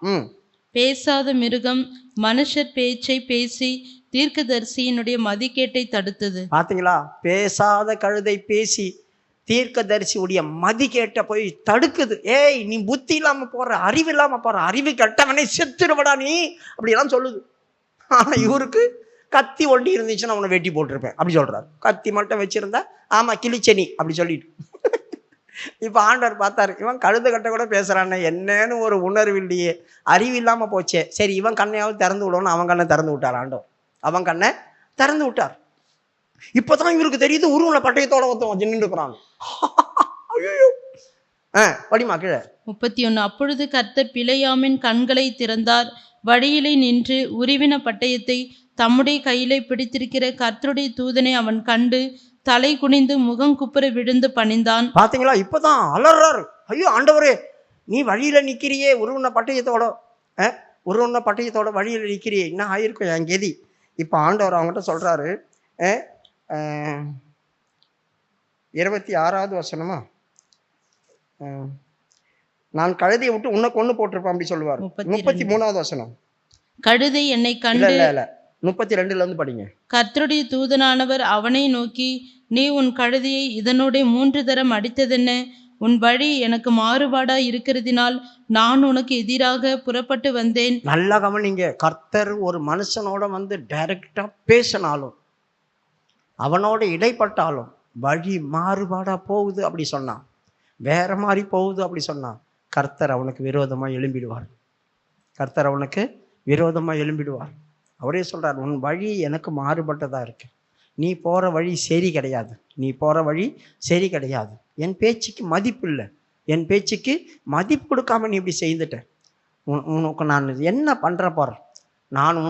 பேசாத மிருகம் மனுஷர் பேச்சை பேசி தீர்க்கதரிசியினுடைய மதிக்கேட்டை தடுத்தது. பாத்தீங்களா, பேசாத கழுதை பேசி தீர்க்கதரிசியுடைய மதிக்கேட்ட போய் தடுக்குது. ஏய் நீ புத்தி இல்லாம போற, அறிவு இல்லாம போற, அறிவு கட்டவனே செத்துருவடா நீ அப்படியெல்லாம் சொல்லுது. ஆனா இவருக்கு கத்தி ஒண்டி இருந்துச்சுன்னா அவனை வெட்டி போட்டிருப்பேன் அப்படி சொல்றாரு. கத்தி மட்டும் வச்சிருந்தா ஆமா கிளிச்செனி அப்படி சொல்லிட்டு. இப்ப ஆண்டவர் பார்த்தாரு, இவன் கழுத கட்ட கூட பேசுறானே, என்னன்னு ஒரு உணர்வு இல்லையே, அறிவு இல்லாம போச்சே, சரி இவன் கண்ணையாவது திறந்து விடணும். அவன் கண்ணை திறந்து விட்டார் ஆண்டவர். அவன் கண்ணை திறந்து விட்டார். இப்பதான் இவருக்கு தெரியுது உருவல பட்டயத்தோட ஒருத்தன் நின்று இருக்கிறான். ஐயோ படிமா கீழே 31. அப்பொழுது கர்த்தர் பிலேயாமின் கண்களை திறந்தார். வழியிலே நின்று உருவின பட்டயத்தை தம்முடைய கையிலே பிடித்திருக்கிற கர்த்தருடைய தூதனை அவன் கண்டு தலை குனிந்து முகம் குப்புற விழுந்து பணிந்தான். பாத்தீங்களா? இப்பதான் அலறாரு, ஐயோ ஆண்டவரே, நீ வழியில நிக்கிறியே உருவன பட்டயத்தோட, உருவன பட்டயத்தோட வழியில நிக்கிறியே, என்ன ஆயிருக்கும் என் கெதி. இப்ப ஆண்டவர் அவங்ககிட்ட சொல்றாரு, 26வது வசனமா, நான் கழுதையை விட்டு உன்னை கொண்டு போட்டிருப்பேன் அப்படி சொல்லுவார். 33வது வசனம். கழுதை என்னை கண்டு, இல்ல 32ல இருந்து படிங்க. கர்த்தருடைய தூதனானவர் அவனை நோக்கி, நீ உன் கழுதையை இதனோட 3 தரம் அடித்ததென்ன? உன் வழி எனக்கு மாறுபாடா இருக்கிறதினால் நான் உனக்கு எதிராக புறப்பட்டு வந்தேன். நல்லா கவனிங்க, கர்த்தர் ஒரு மனுஷனோட வந்து டைரக்டா பேசினாலும் அவனோட இடைப்பட்டாலும் வழி மாறுபாடா போகுது அப்படி சொன்னான், வேற மாதிரி போகுது அப்படி சொன்னான், கர்த்தர் அவனுக்கு விரோதமா எழும்பிடுவார். கர்த்தர் அவனுக்கு விரோதமா எழும்பிடுவார். அவரே சொல்றார், உன் வழி எனக்கு மாறுபட்டதா இருக்கு, நீ போற வழி சரி கிடையாது, நீ போற வழி சரி கிடையாது, என் பேச்சுக்கு மதிப்பு இல்லை, என் பேச்சுக்கு மதிப்பு கொடுக்காம நீ இப்படி செய்துட்ட, உனக்கு நான் என்ன பண்ற போறேன், நான்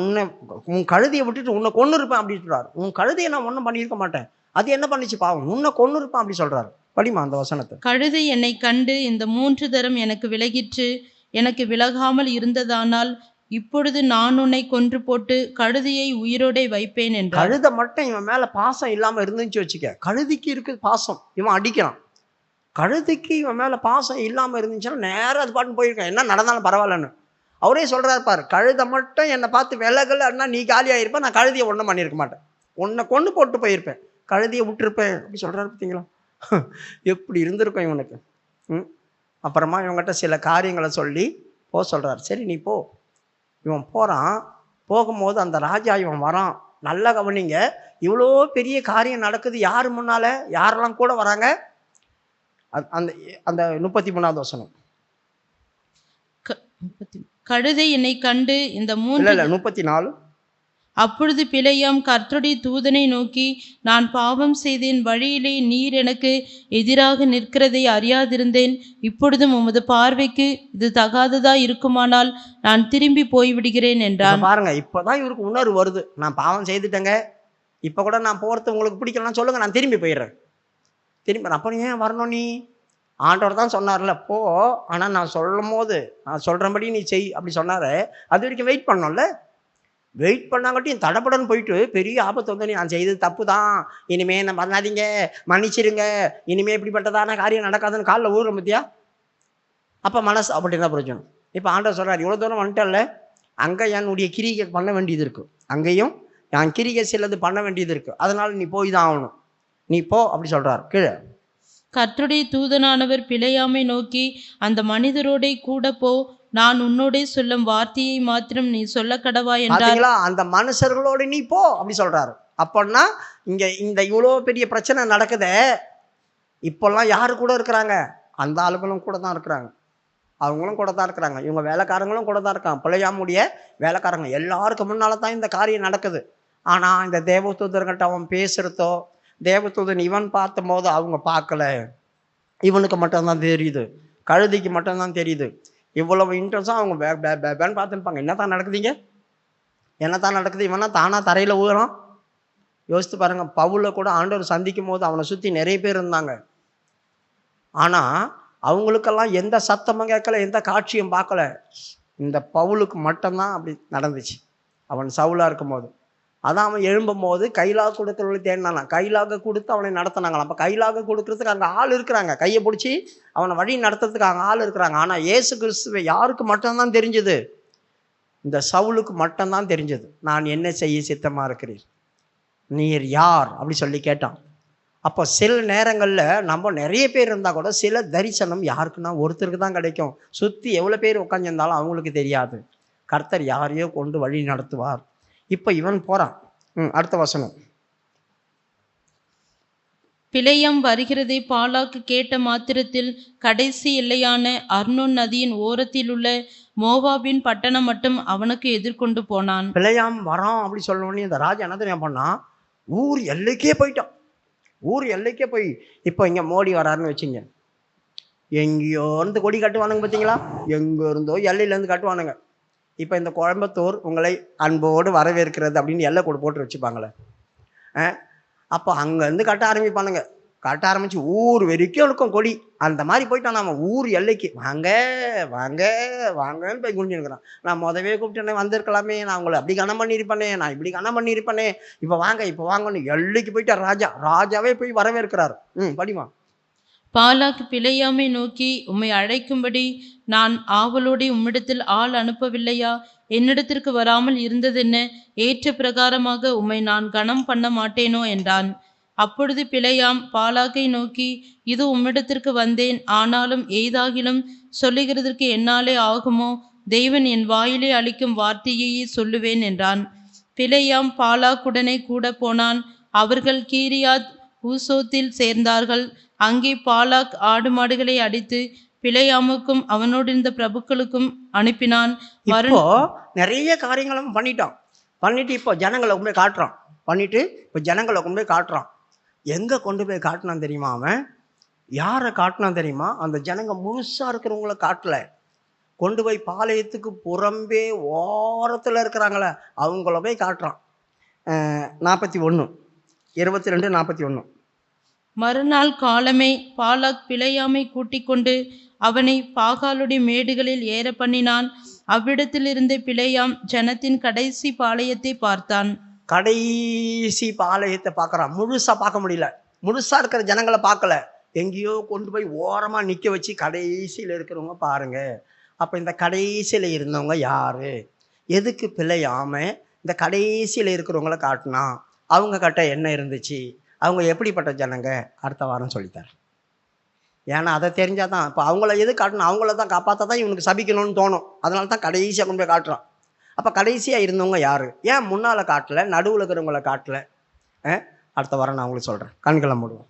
உன் கழுதையை விட்டுட்டு உன்னை கொண்டு இருப்பேன் அப்படி சொல்றாரு. உன் கழுதையை நான் ஒன்றும் பண்ணியிருக்க மாட்டேன், அது என்ன பண்ணிச்சு பாவம், உன்னை கொண்டு இருப்பான் அப்படி சொல்றாரு. படிமா அந்த வசனத்தை. கழுதை என்னை கண்டு இந்த 3 தரம் எனக்கு விலகிற்று, எனக்கு விலகாமல் இருந்ததானால் இப்பொழுது நான் உன்னை கொன்று போட்டு கழுதையை உயிரோடே வைப்பேன் என்றார். கழுதை மட்டும் இவன் மேல பாசம் இல்லாம இருந்துச்சு வச்சுக்க, கழுதைக்கு இருக்கு பாசம், இவன் அடிக்கிறான். கழுதைக்கு இவன் மேல பாசம் இல்லாம இருந்துச்சுன்னா நேரம் அது பாட்டுன்னு போயிருக்கான், என்ன நடந்தாலும் பரவாயில்லன்னு. அவரே சொல்றாரு பாரு, கழுதை மட்டும் என்னை பார்த்து விலகலன்னா நீ காலியாயிருப்ப, நான் கழுதையை ஒன்றும் பண்ணியிருக்க மாட்டேன், உன்னை கொண்டு போட்டு போயிருப்பேன், கழுதையை விட்டுருப்பேன் அப்படி சொல்றாரு. பார்த்தீங்களா எப்படி இருந்திருக்கும் இவனுக்கு. அப்புறமா இவங்ககிட்ட சில காரியங்களை சொல்லி சொல்றாரு. சரி நீ போ. இவன் போறான். போகும்போது அந்த ராஜா இவன் வரான். நல்லா கவனிங்க, இவ்வளோ பெரிய காரியம் நடக்குது, யாரு முன்னால, யாரெல்லாம் கூட வராங்க. அந்த அந்த 33வது வசனம். கழுதை என்னை கண்டு இந்த 34. அப்பொழுது பிலேயாம் கர்த்தருடைய தூதனை நோக்கி, நான் பாவம் செய்தேன், வழியிலே நீர் எனக்கு எதிராக நிற்கிறதை அறியாதிருந்தேன், இப்பொழுதும் உமது பார்வைக்கு இது தகாததா இருக்குமானால் நான் திரும்பி போய்விடுகிறேன் என்றான். பாருங்க, இப்பதான் இவருக்கு உணர்வு வருது, நான் பாவம் செய்துட்டேங்க, இப்ப கூட நான் போறது உங்களுக்கு பிடிக்கலாம் சொல்லுங்க, நான் திரும்பி போயிடுறேன். திரும்பி அப்புறம் ஏன் வரணும், நீ ஆண்டவர் தான் சொன்னார்ல போ, ஆனா நான் சொல்லும் போது நான் சொல்றபடி நீ செய் அப்படி சொன்னாரு. அது வரைக்கும் வெயிட் பண்ணோம்ல, வெயிட் பண்ணாங்கட்டியும் தடப்படன்னு போயிட்டு பெரிய ஆபத்து வந்து, நான் செய்தது தப்பு தான், இனிமே என்ன பண்ணாதீங்க, மன்னிச்சிருங்க, இனிமே இப்படிப்பட்டதான காரியம் நடக்காதுன்னு காலில் ஊறுற பத்தியா. அப்போ மனசு அப்படின்னா பிரச்சனை. இப்போ ஆண்டவர் சொல்றாரு, இவ்வளோ தூரம் வந்துட்டல, அங்கே என்னுடைய கிரிகை பண்ண வேண்டியது இருக்கு, அங்கேயும் என் கிரிகை சிலது பண்ண வேண்டியது இருக்கு, அதனால நீ போய் தான் ஆகணும், நீ போ அப்படி சொல்றாரு. கீழே கர்த்தருடைய தூதனானவர் பிலேயாமை நோக்கி, அந்த மனிதரோட கூட போ, நான் உன்னோட சொல்லும் வார்த்தையை மாத்திரம் நீ சொல்ல கடவா என்றார். அந்த மனுஷர்களோட நீ போ அப்படி சொல்றாரு. அப்படின்னா இங்க இந்த இவ்வளோ பெரிய பிரச்சனை நடக்குதே, இப்பெல்லாம் யாரு கூட இருக்கிறாங்க, அந்த ஆளுகளும் கூட தான் இருக்கிறாங்க, அவங்களும் கூட தான் இருக்கிறாங்க, இவங்க வேலைக்காரங்களும் கூட தான் இருக்காங்க, பிள்ளையாமுடைய வேலைக்காரங்க எல்லாருக்கும் முன்னால தான் இந்த காரியம் நடக்குது. ஆனா இந்த தேவதூதர்கிட்ட அவன் பேசுறதோ, தேவதூதன் இவன் பார்த்த போது அவங்க பார்க்கல, இவனுக்கு மட்டும்தான் தெரியுது, கழுதைக்கு மட்டும்தான் தெரியுது. இவ்வளவு இன்ட்ரெஸ்டாக அவங்க பேன்னு பார்த்துருப்பாங்க, என்னத்தான் நடக்குதுங்க, என்னத்தான் நடக்குது, இவனா தானா தரையில் ஊறான். யோசித்து பாருங்க, பவுலை கூட ஆண்டவர் சந்திக்கும் போது அவனை சுற்றி நிறைய பேர் இருந்தாங்க, ஆனால் அவங்களுக்கெல்லாம் எந்த சத்தமும் கேட்கல, எந்த காட்சியும் பார்க்கல. இந்த பவுலுக்கு மட்டும்தான் அப்படி நடந்துச்சு. அவன் சவுலாக இருக்கும் போது, அதான் அவன் எழும்பும் போது கைலாக கொடுக்குறவங்களை தேடினானா, கைலாக கொடுத்து அவனை நடத்தினாங்களாம். அப்போ கைலாக கொடுக்கறதுக்கு அங்கே ஆள் இருக்கிறாங்க, கையை பிடிச்சி அவனை வழி நடத்துறதுக்கு அங்கே ஆள் இருக்கிறாங்க. ஆனால் இயேசு கிறிஸ்துவை யாருக்கு மட்டும்தான் தெரிஞ்சது, இந்த சவுலுக்கு மட்டும்தான் தெரிஞ்சது. நான் என்ன செய்ய சித்தமாக இருக்கிறேன், நீர் யார் அப்படி சொல்லி கேட்டான். அப்போ சில நேரங்களில் நம்ம நிறைய பேர் இருந்தால் கூட சில தரிசனம் யாருக்குன்னா ஒருத்தருக்கு தான் கிடைக்கும். சுற்றி எவ்வளோ பேர் உட்காந்துருந்தாலும் அவங்களுக்கு தெரியாது. கர்த்தர் யாரையோ கொண்டு வழி நடத்துவார். இப்போ இவன் போகிறான், அடுத்த வசனம். பிலேயாம் வருகிறதை பாலாக்கு கேட்ட மாத்திரத்தில் கடைசி எல்லையான அர்னோன் நதியின் ஓரத்திலுள்ள மோவாபின் பட்டணம் மட்டும் அவனுக்கு எதிர்கொண்டு போனான். பிலேயாம் வரான் அப்படி சொல்லணும்னு இந்த ராஜா என்ன தெரியுமா பண்ணான்? ஊர் எல்லைக்கே போயிட்டான். ஊர் எல்லைக்கே போய், இப்போ இங்கே மோடி வராருன்னு வச்சுங்க, எங்கேயோ இருந்து கொடி கட்டுவானுங்க பார்த்தீங்களா? எங்கே இருந்தோ எல்லையிலேருந்து கட்டுவானுங்க. இப்போ இந்த கோயம்புத்தூர் உங்களை அன்போடு வரவேற்கிறது அப்படின்னு எல்லை கூட போட்டு வச்சுப்பாங்களே, அப்போ அங்கேருந்து கட்ட ஆரம்பிப்பானுங்க. கட்ட ஆரம்பித்து ஊர் வரைக்கும் இருக்கும் கொடி. அந்த மாதிரி போயிட்டான். நம்ம ஊர் எல்லைக்கு வாங்க வாங்க வாங்கன்னு போய் குடிஞ்சுருக்கிறான். நான் முதவே கூப்பிட்டேனே, வந்திருக்கலாமே, நான் உங்களை அப்படி கனம் பண்ணியிருப்பேனே, நான் இப்படி கனம் பண்ணியிருப்பேனே, இப்போ வாங்க இப்போ வாங்கன்னு எல்லைக்கு போயிட்டார் ராஜா. ராஜாவே போய் வரவேற்கிறார். படிமா. பாலாக் பிலேயாமை நோக்கி, உம்மை அழைக்கும்படி நான் ஆவலோடு உம்மிடத்தில் ஆள் அனுப்பவில்லையா? என்னிடத்திற்கு வராமல் இருந்ததென்ன? ஏற்ற பிரகாரமாக உம்மை நான் கனம் பண்ண மாட்டேனோ என்றான். அப்பொழுது பிலேயாம் பாலாக்கை நோக்கி, இது உம்மிடத்திற்கு வந்தேன், ஆனாலும் ஏதாகிலும் சொல்லுகிறதற்கு என்னாலே ஆகுமோ? தேவன் என் வாயிலே அளிக்கும் வார்த்தையையே சொல்லுவேன் என்றான். பிலேயாம் பாலாக்குடனே கூட போனான். அவர்கள் கீரியாத் ஊசோத்தில் சேர்ந்தார்கள். அங்கே பாலாக் ஆடு மாடுகளை அடித்து பிலேயாமுக்கும் அவனோடு இருந்த பிரபுக்களுக்கும் அனுப்பினான். இப்போ நிறைய காரியங்களும் பண்ணிட்டு இப்போ ஜனங்களை கொண்டு போய் காட்டுறான். இப்போ ஜனங்களை கொண்டு போய் காட்டுறான். எங்கே கொண்டு போய் காட்டினான் தெரியுமா? அவன் யாரை காட்டினான் தெரியுமா? அந்த ஜனங்க முழுசாக இருக்கிறவங்கள காட்டல. கொண்டு போய் பாளையத்துக்கு புறம்பே ஓரத்தில் இருக்கிறாங்களே அவங்கள போய் காட்டுறான். 41 22 41. மறுநாள் காலமே பாலாக் பிலேயாமை கூட்டிக் கொண்டு அவனை பாகாலுடைய மேடுகளில் ஏற பண்ணினான். அவ்விடத்திலிருந்து பிலேயாம் ஜனத்தின் கடைசி பாளையத்தை பார்த்தான். கடைசி பாளையத்தை பார்க்குறான். முழுசாக பார்க்க முடியல. முழுசாக இருக்கிற ஜனங்களை பார்க்கல. எங்கேயோ கொண்டு போய் ஓரமாக நிற்க வச்சு கடைசியில் இருக்கிறவங்க பாருங்க. அப்போ இந்த கடைசியில் இருந்தவங்க யாரு? எதுக்கு பிழையாம இந்த கடைசியில் இருக்கிறவங்கள காட்டினா? அவங்க கிட்ட என்ன இருந்துச்சு? அவங்க எப்படிப்பட்ட ஜனங்க? அடுத்த வாரம் சொல்லித்தார். ஏன்னா அதை தெரிஞ்சாதான். இப்போ அவங்கள எது காட்டணும்? அவங்கள தான் காப்பாற்ற தான் இவனுக்கு சபிக்கணும்னு தோணும். அதனால தான் கடைசியாக கொண்டு போய் காட்டுறான். அப்போ கடைசியாக இருந்தவங்க யார்? ஏன் முன்னால் காட்டலை? நடுவில் இருக்கிறவங்கள காட்டலை? அடுத்த வாரம் நான் உங்களுக்கு சொல்கிறேன். கண்களை மூடுவோம்.